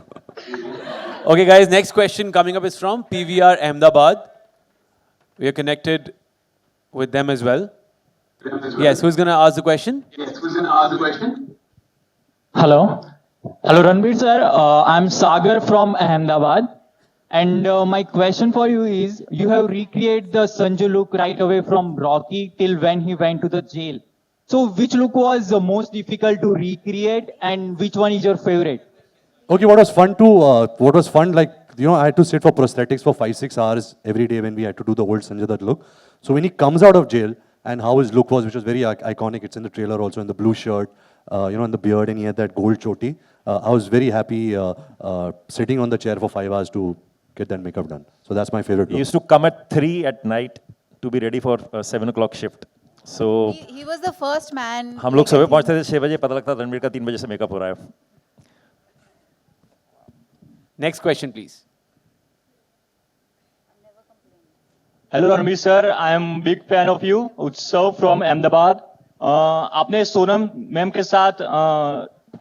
Okay, guys, next question coming up is from PVR Ahmedabad. We are connected with them as well. Yes, who's going to ask the question? Hello. Hello, Ranveer sir. I'm Sagar from Ahmedabad. And my question for you is, you have recreated the Sanju look right away from Rocky till when he went to the jail. So which look was the most difficult to recreate and which one is your favorite? Okay, what was fun, like, I had to sit for prosthetics for 5-6 hours every day when we had to do the old Sanjay Dutt look. So when he comes out of jail and how his look was, which was very iconic, it's in the trailer also, in the blue shirt, and the beard, and he had that gold choti. I was very happy sitting on the chair for 5 hours to get that makeup done. So that's my favorite He look. used to come at 3 at night to be ready for a 7 o'clock shift. So He was the first man. हम लोग सुबह पहुंचते थे 6 बजे, पता लगता रणवीर का 3 बजे से मेकअप हो रहा है. Next question, please. Hello Ranveer sir, I am big fan of you. Utsav from Ahmedabad. आपने सोनम मैम के साथ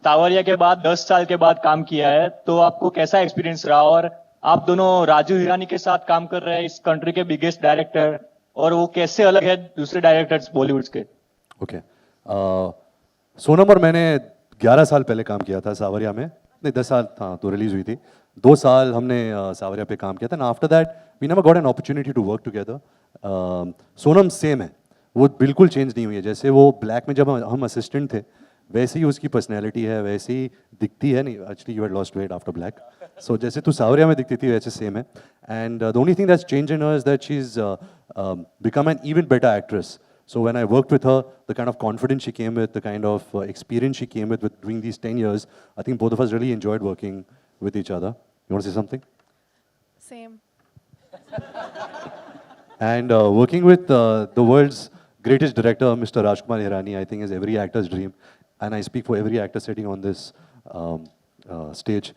तावरिया के बाद 10 साल के बाद काम किया है, तो आपको कैसा एक्सपीरियंस रहा? और आप दोनों राजू हिरानी के साथ काम कर रहे हैं, इस कंट्री के बिगेस्ट डायरेक्टर, और वो कैसे अलग है दूसरे डायरेक्टर्स बॉलीवुड के? ओके, सोनम और मैंने 11 साल पहले काम किया था सावरिया में, नहीं 10 साल था तो रिलीज हुई थी. 2 साल हमने सावरिया पे काम किया था. After that we never got an opportunity to work together. Sonam same है, वो बिल्कुल चेंज नहीं हुई है. जैसे वो ब्लैक में जब हम असिस्टेंट थे वैसे ही उसकी पर्सनैलिटी है, वैसे ही दिखती है. नहीं, actually you had lost weight after Black, so जैसे तू सावरिया में दिखती थी वैसे सेम है. And the only thing that's change in her is that she is become an even better actress. So when I worked with her, the kind of confidence she came with, the kind of experience she came with doing these 10 years, I think both of us really enjoyed working with each other. You want to say something? Same. And working with the world's greatest director, Mr. Rajkumar Hirani, I think is every actor's dream. And I speak for every actor sitting on this stage.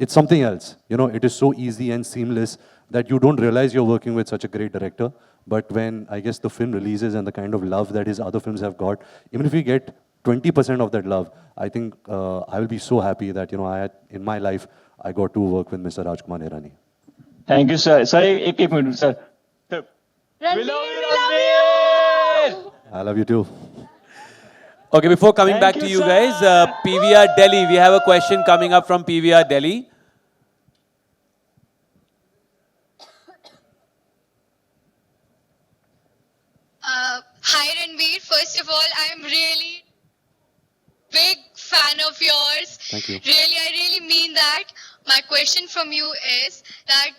It's something else. It is so easy and seamless that you don't realize you're working with such a great director. But when, I guess, the film releases and the kind of love that his other films have got, even if we get 20% of that love, I think I will be so happy that, in my life, I got to work with Mr. Rajkumar Hirani. Thank you sir. Sir, एक minute sir. I love you too. Okay, before coming back to you guys, PVR Delhi, we have a question coming up from PVR Delhi. Hi Ranveer, first of all, I am really Thank you. Really, I really mean that. My question from you is that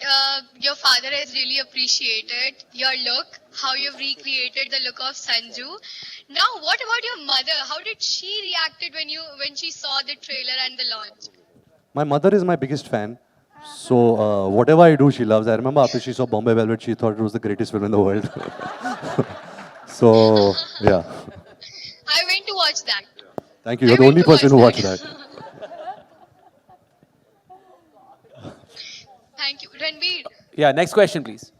your father has really appreciated your look, how you've recreated the look of Sanju. Now, what about your mother? How did she reacted when she saw the trailer and the launch? My mother is my biggest fan. So whatever I do, she loves. I remember after she saw Bombay Velvet, she thought it was the greatest film in the world. So yeah. I went to watch that. Thank you. You're the only person who watched that. Thank you. Ranveer. Yeah, next question, please.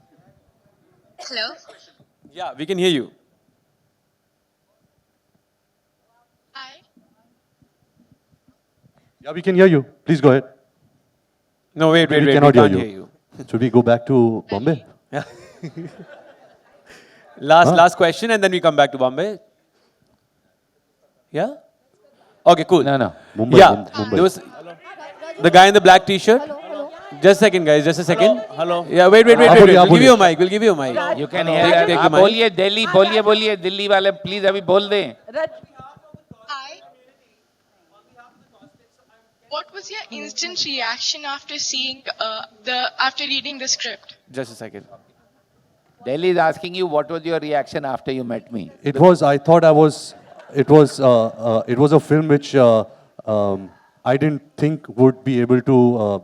Hello. Yeah, we can hear you. Hi. Yeah, we can hear you. Please go ahead. No, wait, we we cannot can't hear you. Should we go back to Bombay? Yeah. Last question, and then we come back to Bombay. Yeah? Okay, cool. No. Mumbai. Yeah, Mumbai. there was the guy in the black t-shirt. Just a second, guys, just a second. Hello. Yeah, wait. We'll give you a mic. We'll give you a mic. You can hear that. Take आप the mic. बोलिए दिल्ली बोलिए दिल्ली वाले please अभी बोल दें. Hi. What was your instant reaction after seeing after reading the script? Just a second. Delhi is asking you what was your reaction after you met me. It was. I thought I was. It was. It was a film which I didn't think would be able to.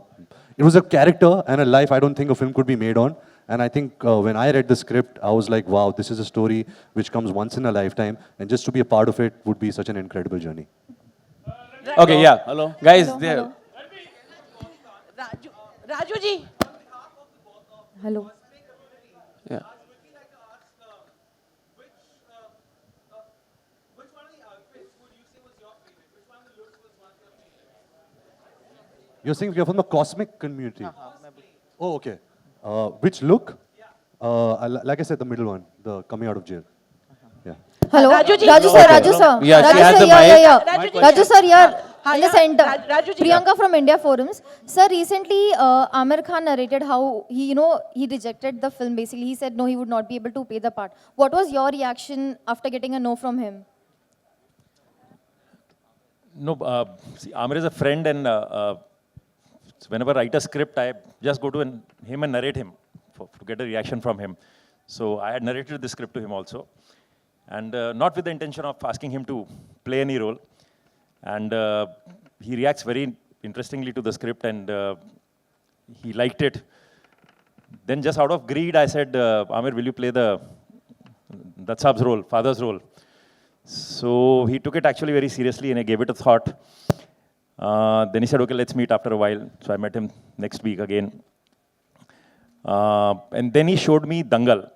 It was a character and a life I don't think a film could be made on. And I think when I read the script, I was like, wow, this is a story which comes once in a lifetime. And just to be a part of it would be such an incredible journey. Okay, yeah. Hello. Guys, Hello, there. hello. Raju ji. Hello. Yeah. You're saying you're from the cosmic community? Oh, okay. Which look? Like I said, the middle one, the coming out of jail. Yeah. Hello. Raju ji. Raju sir, Raju sir. Yeah, she Raju has sir, the mic. yeah. Raju sir, in the center. Raju ji. Priyanka from India Forums. Sir, recently Amir Khan narrated how he rejected the film. Basically, he said no, he would not be able to play the part. What was your reaction after getting a no from him? No, see, Amir is a friend, and whenever I write a script, I just go to him and narrate him to get a reaction from him. So I had narrated the script to him also, and not with the intention of asking him to play any role. And he reacts very interestingly to the script, and he liked it. Then just out of greed, I said, Amir, will you play the Datsab's role, father's role? So he took it actually very seriously, and I gave it a thought. Then he said, okay, let's meet after a while. So I met him next week again. And then he showed me Dangal.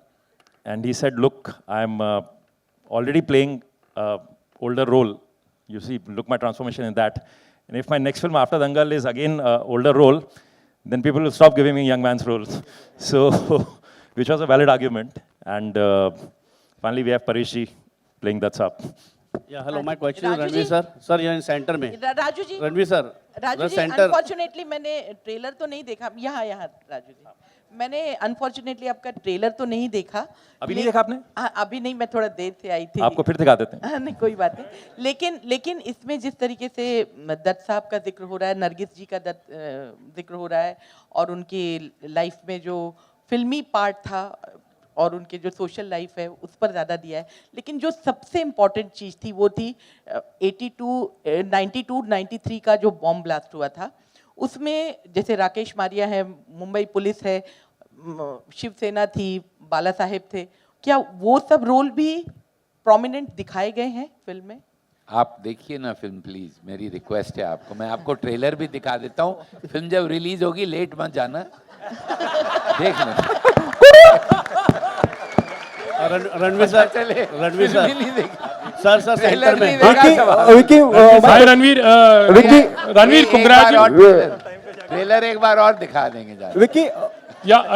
And he said, look, I'm already playing older role. You see, look my transformation in that. And if my next film after Dangal is again older role, then people will stop giving me young man's roles. So, which was a valid argument. And finally we have Parishji playing Datsab. Yeah, hello. My question is Ranveer sir. Sir, you're in center में. Raju ji. Ranveer sir. Raju ji, unfortunately मैंने trailer तो नहीं देखा. यहाँ राजू जी. मैंने unfortunately आपका trailer तो नहीं देखा. अभी नहीं देखा आपने? अभी नहीं, मैं थोड़ा देर से आई थी. आपको फिर दिखा देते हैं. नहीं, कोई बात नहीं. लेकिन इसमें जिस तरीके से दत्त साहब का जिक्र हो रहा है, नरगिस जी का जिक्र हो रहा है, और उनकी लाइफ में जो फिल्मी पार्ट था और उनके जो सोशल लाइफ है उस पर ज़्यादा दिया है. लेकिन जो सबसे इम्पॉर्टेंट चीज़ थी वो थी 92-93 का जो बॉम्ब ब्लास्ट हुआ था. उसमें जैसे राकेश मारिया है, मुंबई पुलिस है, शिवसेना थी, बाला साहेब थे, क्या वो सब रोल भी प्रोमिनेंट दिखाए गए हैं फिल्म में? आप देखिए ना फिल्म प्लीज, मेरी रिक्वेस्ट है आपको. मैं आपको ट्रेलर भी दिखा देता हूँ. फिल्म जब रिलीज होगी लेट मत जाना, देख लेना. रणवीर सर चले. रणवीर सर सेंटर में. रणवीर ट्रेलर एक बार और दिखा देंगे. Vicky,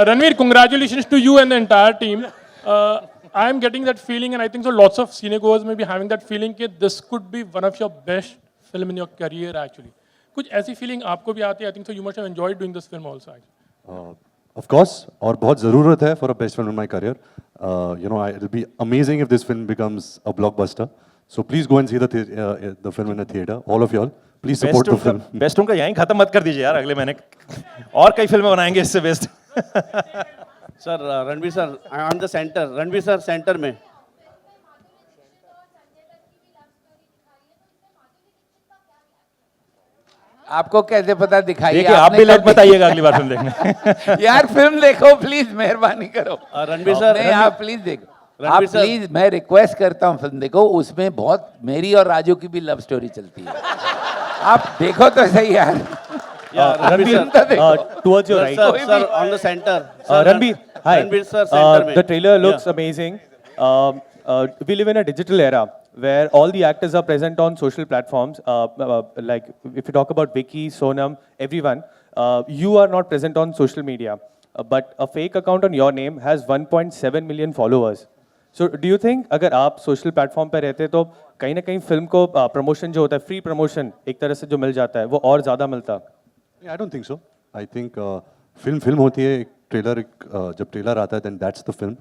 Ranveer, congratulations to you and the entire team. I am getting that feeling, and I think so lots of cinegoers may be having that feeling that this could be one of your best film in your career actually. कुछ ऐसी feeling आपको भी आती है? I think so you must have enjoyed doing this film also actually. Of course, और बहुत ज़रूरत है for a best film in my career. You know, it'll be amazing if this film becomes a blockbuster. So please go and see the film in a theater. All of y'all, please support the film. Best उनका यहीं खत्म मत कर दीजिए यार, अगले महीने और कई फिल्में बनाएंगे इससे best. Sir Ranveer sir on the centre, Ranveer sir centre में. आपको कैसे पता दिखाई? देखिए आप भी लेट बताइएगा अगली बार फिल्म देखने. यार फिल्म देखो प्लीज, मेहरबानी करो. रणवीर सर, नहीं आप प्लीज देखो. आप प्लीज, मैं रिक्वेस्ट करता हूँ फिल्म देखो. उसमें बहुत मेरी और राजू की भी लव स्टोरी चलती है. आप देखो तो सही यार. Towards your right. Sir, on the center. Ranveer, hi. Ranveer sir, center mein. The trailer looks amazing. We live in a digital era where all the actors are present on social platforms. Like if you talk about Vicky, Sonam, everyone, you are not present on social media. But a fake account on your name has 1.7 million followers. So do you think अगर आप social platform पे रहते तो कहीं ना कहीं film को promotion जो होता है, free promotion एक तरह से जो मिल जाता है, वो और ज़्यादा मिलता? I don't think so. I think film होती है, एक ट्रेलर, जब ट्रेलर आता है then that's the film.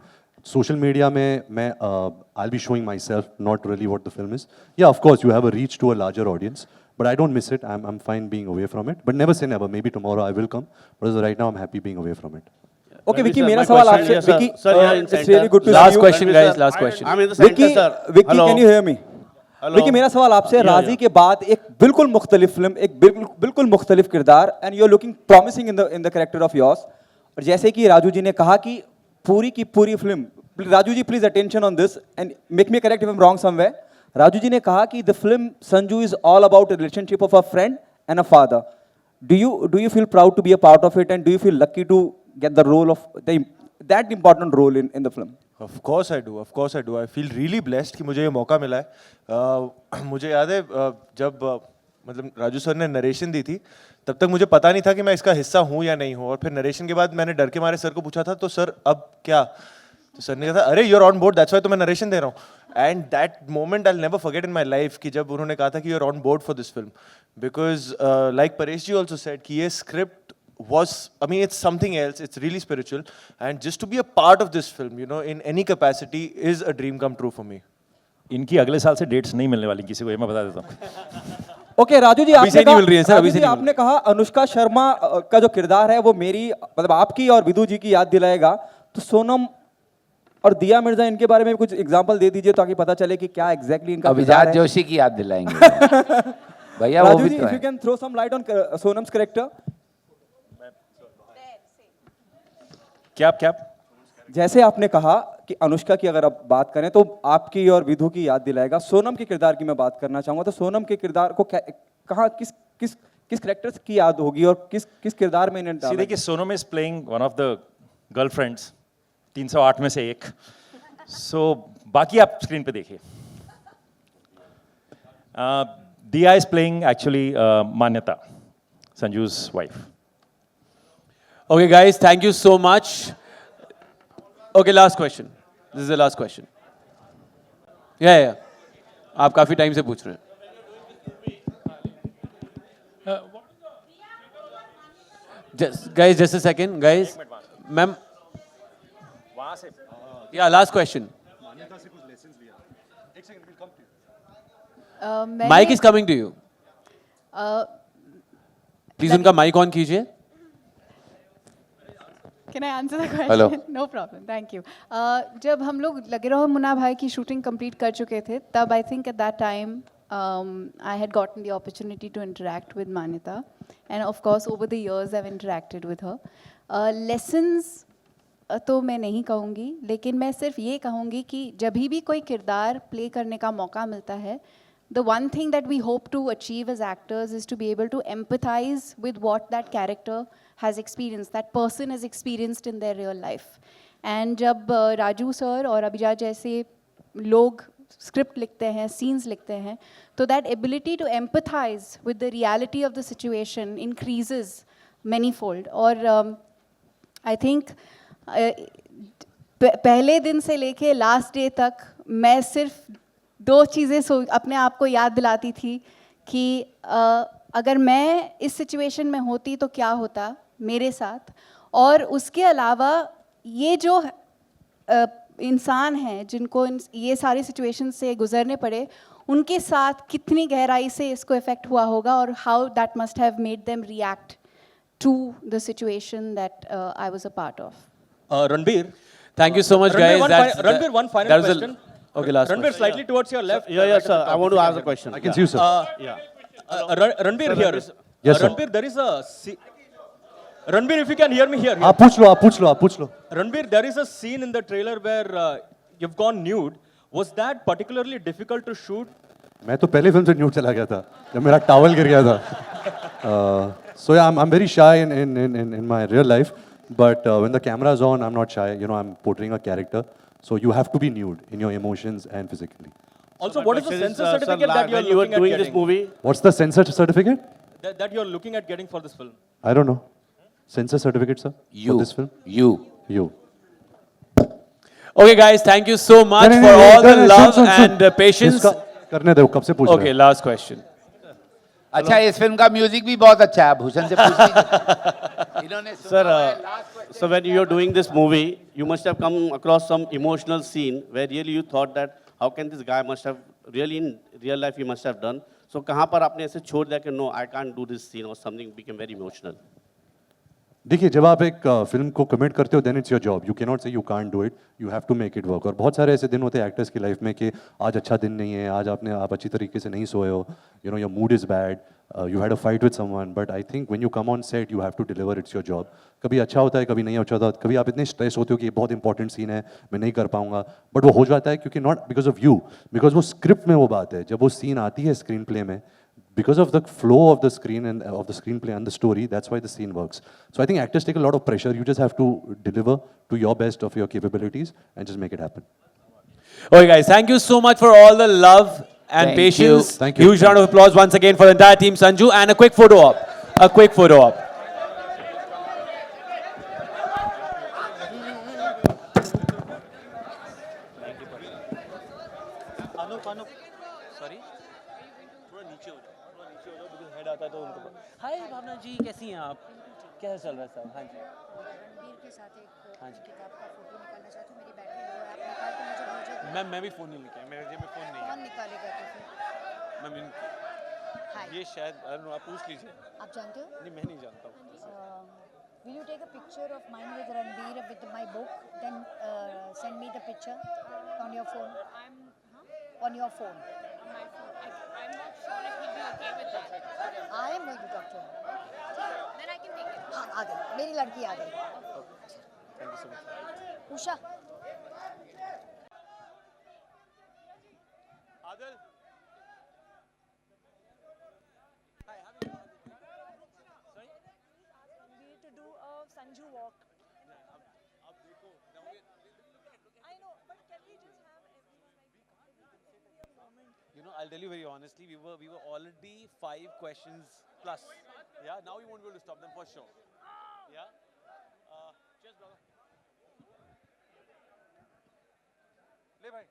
Social media में मैं I'll be showing myself, not really what the film is. Yeah, of course you have a reach to a larger audience, but I don't miss it. I'm fine being away from it. But never say never. Maybe tomorrow I will come. But as of right now I'm happy being away from it. Okay, Vicky, मेरा सवाल आपसे. Vicky, it's really good to see you. Last question, guys. Last question. I'm in the center, sir. Vicky, Hello. can you hear me? Hello. Vicky, मेरा सवाल आपसे, राजी के बाद एक बिल्कुल मुख्तलिफ फिल्म, एक बिल्कुल मुख्तलिफ किरदार, and you are looking promising in the character of yours. और जैसे कि राजू जी ने कहा कि पूरी की पूरी film, Raju ji please attention on this and make me correct if I am wrong somewhere. Raju ji ने कहा कि the film Sanju is all about a relationship of a friend and a father. Do you feel proud to be a part of it, and do you feel lucky to get the role of that important role in the film? Of course I do. Of course I do. I feel really blessed कि मुझे ये मौका मिला है. मुझे याद है जब मतलब राजू सर ने नरेशन दी थी, तब तक मुझे पता नहीं था कि मैं इसका हिस्सा हूँ या नहीं हूँ. और फिर नरेशन के बाद मैंने डर के मारे सर को पूछा था, तो सर अब क्या? तो सर ने कहा था, अरे you are on board, that's why तो मैं नरेशन दे रहा हूँ. And that moment I will never forget in my life, कि जब उन्होंने कहा था कि you are on board for this film. Because like Paresh ji also said कि ये script was, I mean, it's something else. It's really spiritual, and just to be a part of this film, you know, in any capacity, is a dream come true for me. इनकी अगले साल से dates नहीं मिलने वाली किसी को, ये मैं बता देता हूँ. ओके राजू जी, आपने आपने कहा अनुष्का शर्मा का जो किरदार है वो मेरी, मतलब आपकी और विदु जी की याद दिलाएगा. तो सोनम और दिया मिर्जा, इनके बारे में कुछ एग्जांपल दे दीजिए ताकि पता चले कि क्या एग्जैक्टली इनका अभिजात जोशी की याद दिलाएंगे भैया, वो भी तो है. If you can throw some light on Sonam's character. क्या जैसे आपने कहा कि अनुष्का की अगर आप बात करें तो आपकी और विधु की याद दिलाएगा. सोनम के किरदार की मैं बात करना चाहूंगा. तो सोनम के किरदार को कहाँ किस कैरेक्टर्स की याद होगी और किस किरदार में इन्हें डाला? देखिए, Sonam is playing one of the girlfriends 308 में से एक. सो बाकी आप स्क्रीन पे देखिए. दिया इज प्लेइंग एक्चुअली मान्यता, संजू's wife. Okay, guys, thank you so much. Okay, last question. This is the last question. Yeah. आप काफी टाइम से पूछ रहे हैं. Just a second, guys. Ma'am. Yeah, last question. Mic is coming to you. Please उनका mic on कीजिए. Can I answer the question? Hello. No problem. Thank you. जब हम लोग लगे रहो मुन्ना भाई की शूटिंग कंप्लीट कर चुके थे, तब I think at that time I had gotten the opportunity to interact with Manyata, and of course over the years I've interacted with her. Lessons तो मैं नहीं कहूँगी, लेकिन मैं सिर्फ ये कहूँगी कि जब भी कोई किरदार प्ले करने का मौका मिलता है, the one thing that we hope to achieve as actors is to be able to empathize with what that character has experienced, that person has experienced in their real life. And जब Raju sir और अभिजात जैसे लोग script लिखते हैं, scenes लिखते हैं, तो that ability to empathize with the reality of the situation increases manyfold. और I think पहले दिन से लेके लास्ट डे तक मैं सिर्फ दो चीज़ें अपने आप को याद दिलाती थी कि अगर मैं इस सिचुएशन में होती तो क्या होता मेरे साथ. और उसके अलावा ये जो इंसान हैं जिनको ये सारी सिचुएशन से गुजरने पड़े, उनके साथ कितनी गहराई से इसको इफेक्ट हुआ होगा और how that must have made them react to the situation that I was a part of. Ranbir. Thank you so much, guys. Ranbir, one final question. Okay, last Ranbir, question. slightly towards your left. Yeah, sir. I want to ask a question. I can see you, sir. Yeah. Ranbir here. Yes, sir. Ranbir, there is a Ranbir, if you can hear me here. आप पूछ लो. Ranbir, there is a scene in the trailer where you've gone nude. Was that particularly difficult to shoot? मैं तो पहले film से nude चला गया था जब मेरा टॉवल गिर गया था. So yeah, I'm very shy in my real life, but when the camera is on, I'm not shy. You know, I'm portraying a character, so you have to be nude in your emotions and physically. Also, what is the censor certificate that you are when you were looking at doing getting? this movie? What's the censor certificate? That you are looking at getting for this film? I don't know. Censor certificate, sir? For this film? You. Okay, guys, thank you so much for all the love and patience. करने दो, कब से पूछ रहे Okay, last question. अच्छा, इस film का music भी बहुत अच्छा है. भूषण से पूछिए. इन्होंने So when you are doing this movie, you must have come across some emotional scene where really you thought that how can this guy must have really in real life he must have done. So कहाँ पर आपने ऐसे छोड़ दिया कि no, I can't do this scene or something became very emotional. देखिए, जब आप एक फिल्म को कमिट करते हो, then it's your job. You can not say you can't do it, you have to make it work. और बहुत सारे ऐसे दिन होते हैं एक्टर्स की लाइफ में कि आज अच्छा दिन नहीं है, आज आप अच्छी तरीके से नहीं सोए हो, you know, your mood is bad, you had a fight with someone, but I think when you come on set you have to deliver. It's your job. कभी अच्छा होता है, कभी नहीं अच्छा होता, कभी आप इतने स्ट्रेस होते हो कि ये बहुत इंपॉर्टेंट सीन है, मैं नहीं कर पाऊंगा, बट वो हो जाता है क्योंकि not because of you, because वो स्क्रिप्ट में वो बात है. जब वो सीन आती है स्क्रीन प्ले में, because of the flow of the screen and of the screenplay and the story, that's why the scene works. So I think actors take a lot of pressure. You just have to deliver to your best of your capabilities and just make it happen. Okay, guys, thank you so much for all the love and patience. Thank you. Huge round of applause once again for the entire team, Sanju, and a quick photo op. A quick photo op. हाय भावना जी, कैसी हैं आप? कैसा चल रहा है सब? हाँ जी. रणबीर के साथ एक किताब का फोटो निकालना चाहती हूँ. मेरी बैटरी लो है. आपने कहा कि मुझे भेजो. मैं भी फोन नहीं लेके आया. मेरे जेब में फोन नहीं है. कौन निकालेगा तो फिर? मैं ये शायद आप पूछ लीजिए. आप जानते हो? नहीं, मैं नहीं जानता हूँ. Will you take a picture of mine with Ranbir with my book? Then send me the picture on your phone. On your phone. My phone. I'm not sure if he'll be okay with that. I am going to talk to him. Then I can take it. हाँ, आ गई. मेरी लड़की आ गई. Thank you so much. Usha. Adil. To do a Sanju walk. I know, but can we just have everyone like? You know, I'll tell you very honestly, we were already 5 questions plus. Yeah, now we won't be able to stop them for sure. Yeah. Cheers, brother. Le bhai.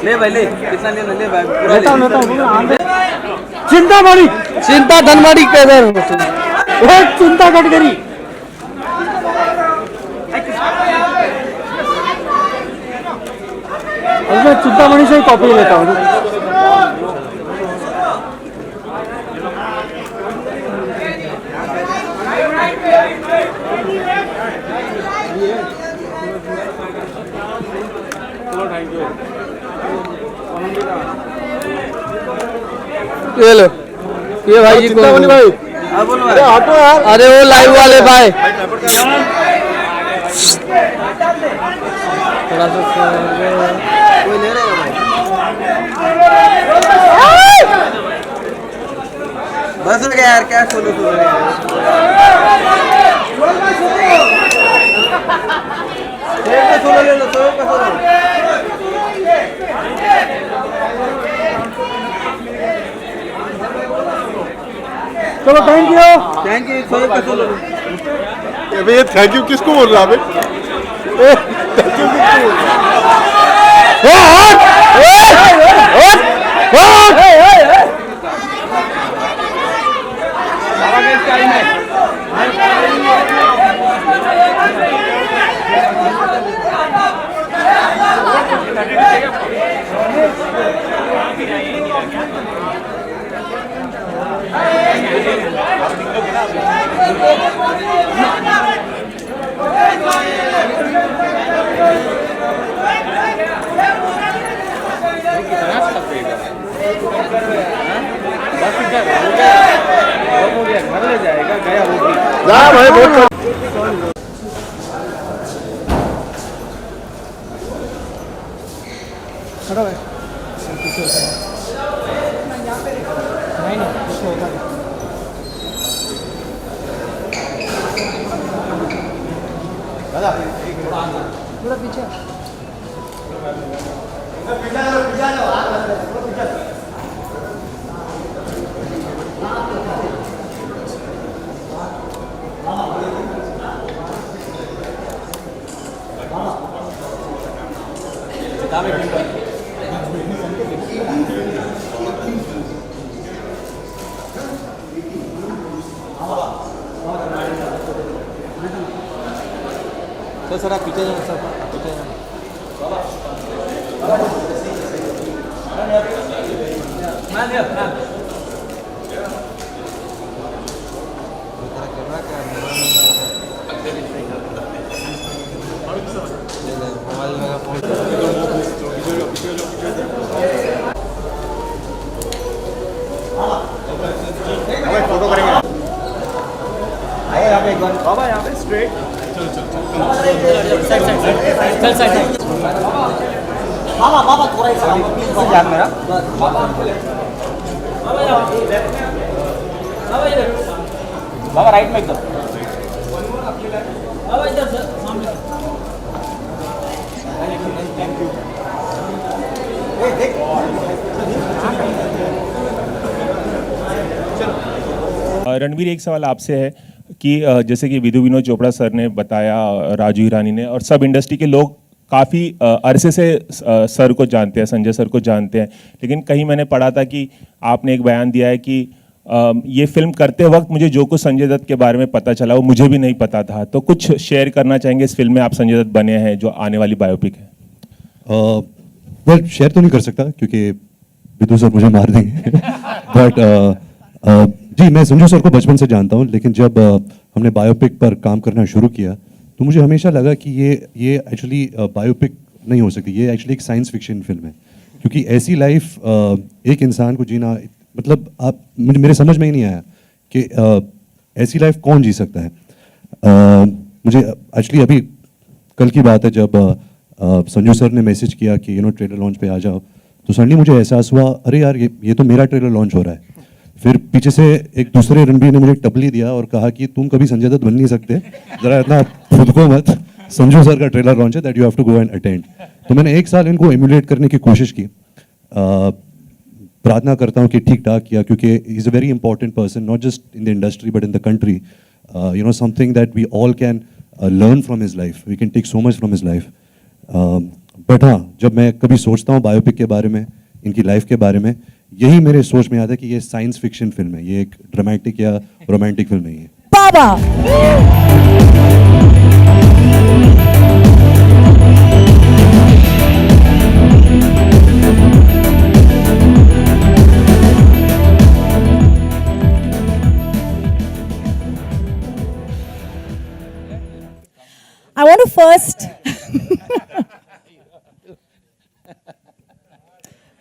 ले भाई ले, कितना लेना ले भाई. चिंतामणि, चिंता धनवाड़ी के इधर वो चिंता गडकरी. मैं चिंतामणि से ही कॉपी लेता हूँ। ये लो, ये भाई जी चिंतामणि भाई, अरे हटो यार। अरे वो लाइव वाले भाई थोड़ा सा कोई ले रहे भाई, बस हो गया यार, क्या सोलो सोलो ले लो, चलो thank you. Thank you, solo का सोलो। अबे ये थैंक यू किसको बोल रहा है अबे? थैंक यू किसको बोल रहा जा भाई बहुत खड़ा है। नहीं कुछ होता नहीं। दादा थोड़ा पीछे सर आप पीछे जाओ, सर पीछे जाओ। फोटो करेंगे। यहाँ पे एक बार बाबा यहाँ पे स्ट्रेट बाबा बाबा थोड़ा ही जान मेरा बाबा राइट में एकदम बाबा इधर सर सामने थैंक यू देख रणवीर, एक सवाल आपसे है कि जैसे कि विधु विनोद चोपड़ा सर ने बताया, राजू हिरानी ने, और सब इंडस्ट्री के लोग काफ़ी अरसे से सर को जानते हैं, संजय सर को जानते हैं, लेकिन कहीं मैंने पढ़ा था कि आपने एक बयान दिया है कि ये फिल्म करते वक्त मुझे जो कुछ संजय दत्त के बारे में पता चला वो मुझे भी नहीं पता था, तो कुछ शेयर करना चाहेंगे इस फिल्म में आप संजय दत्त बने हैं जो आने वाली बायोपिक है? वेल शेयर तो नहीं कर सकता क्योंकि विधु सर मुझे मार देंगे बट जी मैं संजू सर को बचपन से जानता हूँ, लेकिन जब हमने बायोपिक पर काम करना शुरू किया तो मुझे हमेशा लगा कि ये एक्चुअली बायोपिक नहीं हो सकती, ये एक्चुअली एक साइंस फिक्शन फिल्म है, क्योंकि ऐसी लाइफ एक इंसान को जीना, मतलब आप मेरे समझ में ही नहीं आया कि ऐसी लाइफ कौन जी सकता है। मुझे एक्चुअली अभी कल की बात है जब संजू सर ने मैसेज किया कि ट्रेलर लॉन्च पे आ जाओ, तो सडनली मुझे एहसास हुआ अरे यार ये तो मेरा ट्रेलर लॉन्च हो रहा है। फिर पीछे से एक दूसरे रणबीर ने मुझे टपली दिया और कहा कि तुम कभी संजय दत्त बन नहीं सकते, जरा इतना खुद को मत, संजू सर का ट्रेलर लॉन्च है that you have to go and attend. तो मैंने एक साल इनको एम्यूलेट करने की कोशिश की, प्रार्थना करता हूँ कि ठीक ठाक किया, क्योंकि he is a very important person not just in the industry but in the country, something that we all can learn from his life, we can take so much from his life. But हाँ, जब मैं कभी सोचता हूँ biopic के बारे में, इनकी लाइफ के बारे में, यही मेरे सोच में आता है कि ये साइंस फिक्शन फिल्म है, ये एक ड्रामेटिक या रोमांटिक फिल्म नहीं है। बाबा first,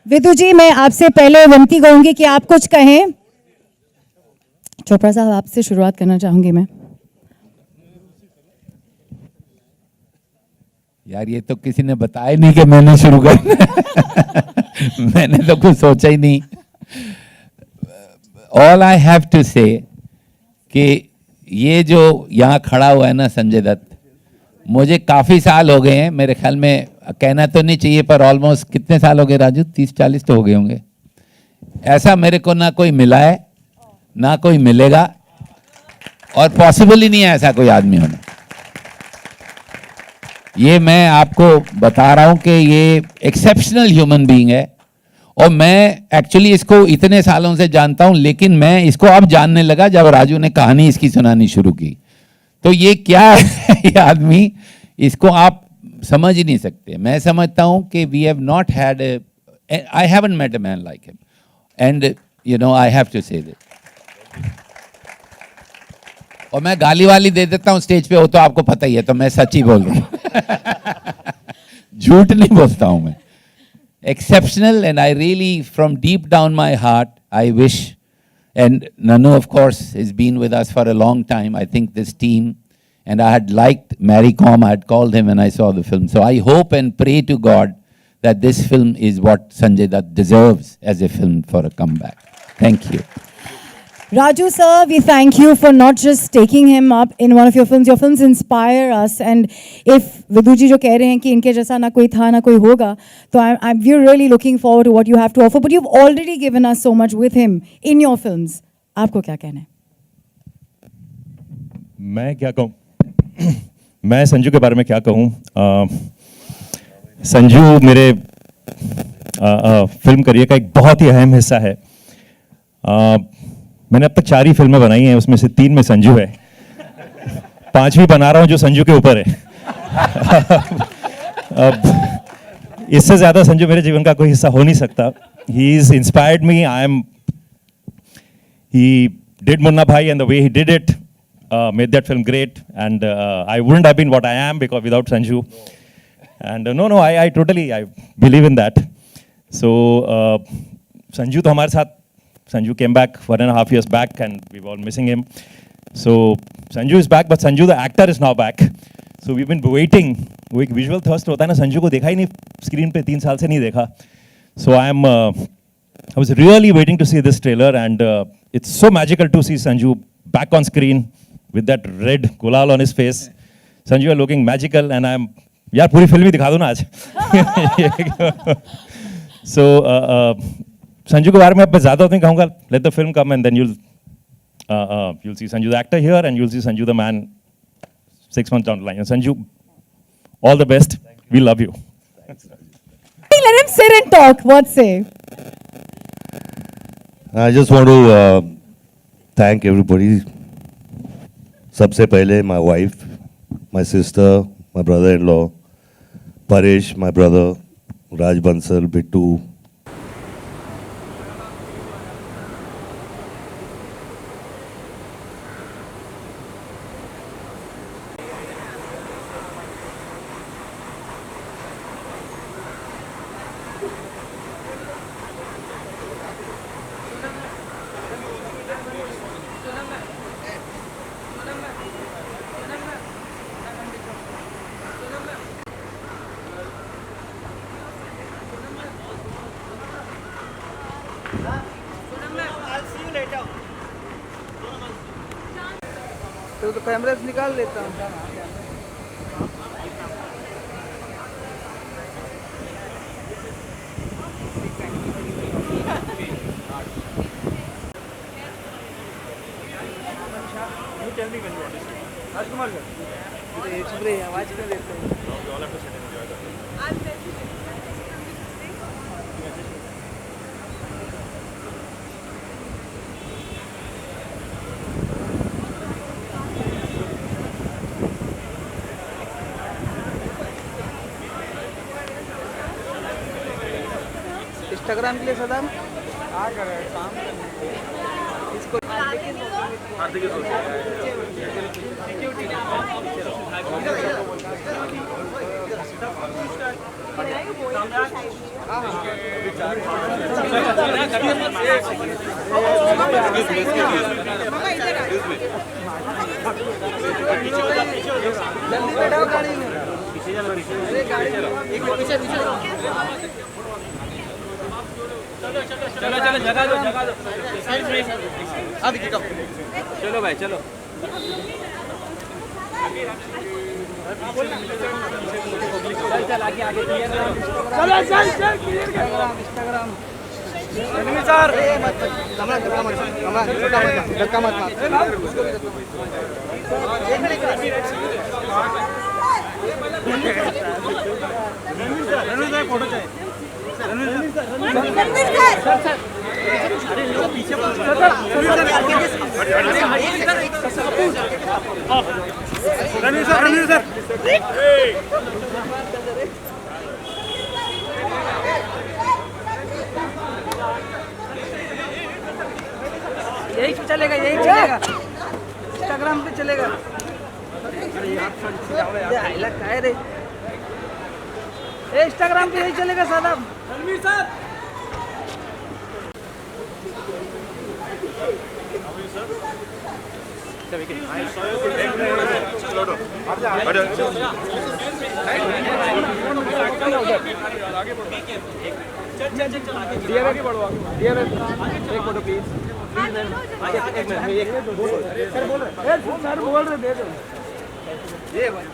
विदु जी, मैं आपसे पहले विनती करूंगी कि आप कुछ कहें. चोपड़ा साहब, आपसे शुरुआत करना चाहूंगी मैं. यार ये तो किसी ने बताया नहीं कि मैंने शुरू करना. मैंने तो कुछ सोचा ही नहीं. ऑल आई हैव टू से कि ये जो यहाँ खड़ा हुआ है ना संजय दत्त, मुझे काफ़ी साल हो गए हैं, मेरे ख्याल में कहना तो नहीं चाहिए पर ऑलमोस्ट कितने साल हो गए राजू, 30-40 तो हो गए होंगे. ऐसा मेरे को ना कोई मिला है ना कोई मिलेगा और पॉसिबल ही नहीं है ऐसा कोई आदमी होना. ये मैं आपको बता रहा हूं कि ये एक्सेप्शनल ह्यूमन बीइंग है और मैं एक्चुअली इसको इतने सालों से जानता हूं, लेकिन मैं इसको अब जानने लगा जब राजू ने कहानी इसकी सुनानी शुरू की. तो ये क्या है ये आदमी, इसको आप समझ ही नहीं सकते. मैं समझता हूं कि we have not had, I haven't met a man like him and you know I have to say this. और मैं गाली वाली दे देता हूं स्टेज पे, हो तो आपको पता ही है, तो मैं सच ही बोल रहा हूं. झूठ नहीं बोलता हूं मैं. Exceptional, and I really, from deep down my heart, I wish, and Nanu, of course, has been with us for a long time. I think this team, and I had liked Mary Com, I had called him when I saw the film. So I hope and pray to God that this film is what Sanjay Dutt deserves as a film for a comeback. Thank you. Raju sir, we thank you for not just taking him up in one of your films. Your films inspire us, and if Vidu ji जो कह रहे हैं कि इनके जैसा ना कोई था ना कोई होगा, तो we're really looking forward to what you have to offer. But you've already given us so much with him in your films. आपको क्या कहना है? मैं क्या कहूँ? मैं संजू के बारे में क्या कहूँ? संजू मेरे फिल्म करियर का एक बहुत ही अहम हिस्सा है. मैंने अब तक 4 ही फिल्में बनाई हैं, उसमें से 3 में संजू है, 5वीं बना रहा हूँ जो संजू के ऊपर है. अब इससे ज़्यादा संजू मेरे जीवन का कोई हिस्सा हो नहीं सकता. He is inspired me. He did Munna Bhai and the way he did it made that film great, and I wouldn't have been what I am because without Sanju. And no I totally I believe in that. So Sanju तो हमारे साथ, Sanju came back 1.5 years back and we were all missing him. So Sanju is back, but Sanju the actor is now back. So we've been waiting. वो एक visual thirst होता है ना, संजू को देखा ही नहीं स्क्रीन पे, 3 साल से नहीं देखा. So I was really waiting to see this trailer, and it's so magical to see Sanju back on screen with that red gulal on his face. Sanju, you're looking magical, and यार पूरी film ही दिखा दो ना आज. So Sanju के बारे में अब मैं ज़्यादा नहीं कहूँगा. Let the film come and then you'll see Sanju the actor here, and you'll see Sanju the man 6 months down the line. And Sanju, all the best. We love you. Let him sit and talk. What say? I just want to thank everybody. सबसे पहले my wife, my sister, my brother-in-law, Paresh, my brother, Raj Bansal, Bittu. तो cameras निकाल लेता हूँ. राजकुमार sir, चुप रही आवाज क्यों देते हैं? इंस्टाग्राम के लिए सदाम क्या कर रहे हैं काम इसको चलो भाई चलो चल आगे आगे इंस्टाग्राम सर धक्का मत फोटो चाहिए रणवीर सर यही चलेगा इंस्टाग्राम पे चलेगा काय रे इंस्टाग्राम पे यही चलेगा सादा रणवीर सर एक फोटो प्लीज एक मिनट सर बोल रहे दे दो ये भाई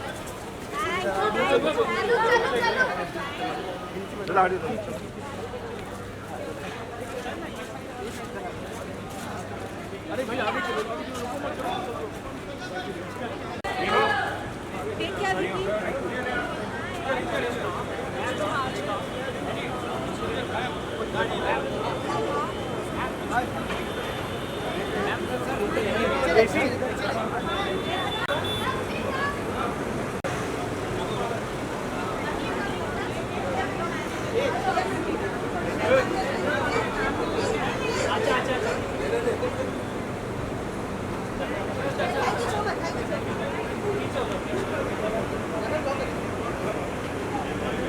अरे भाई आगे चलो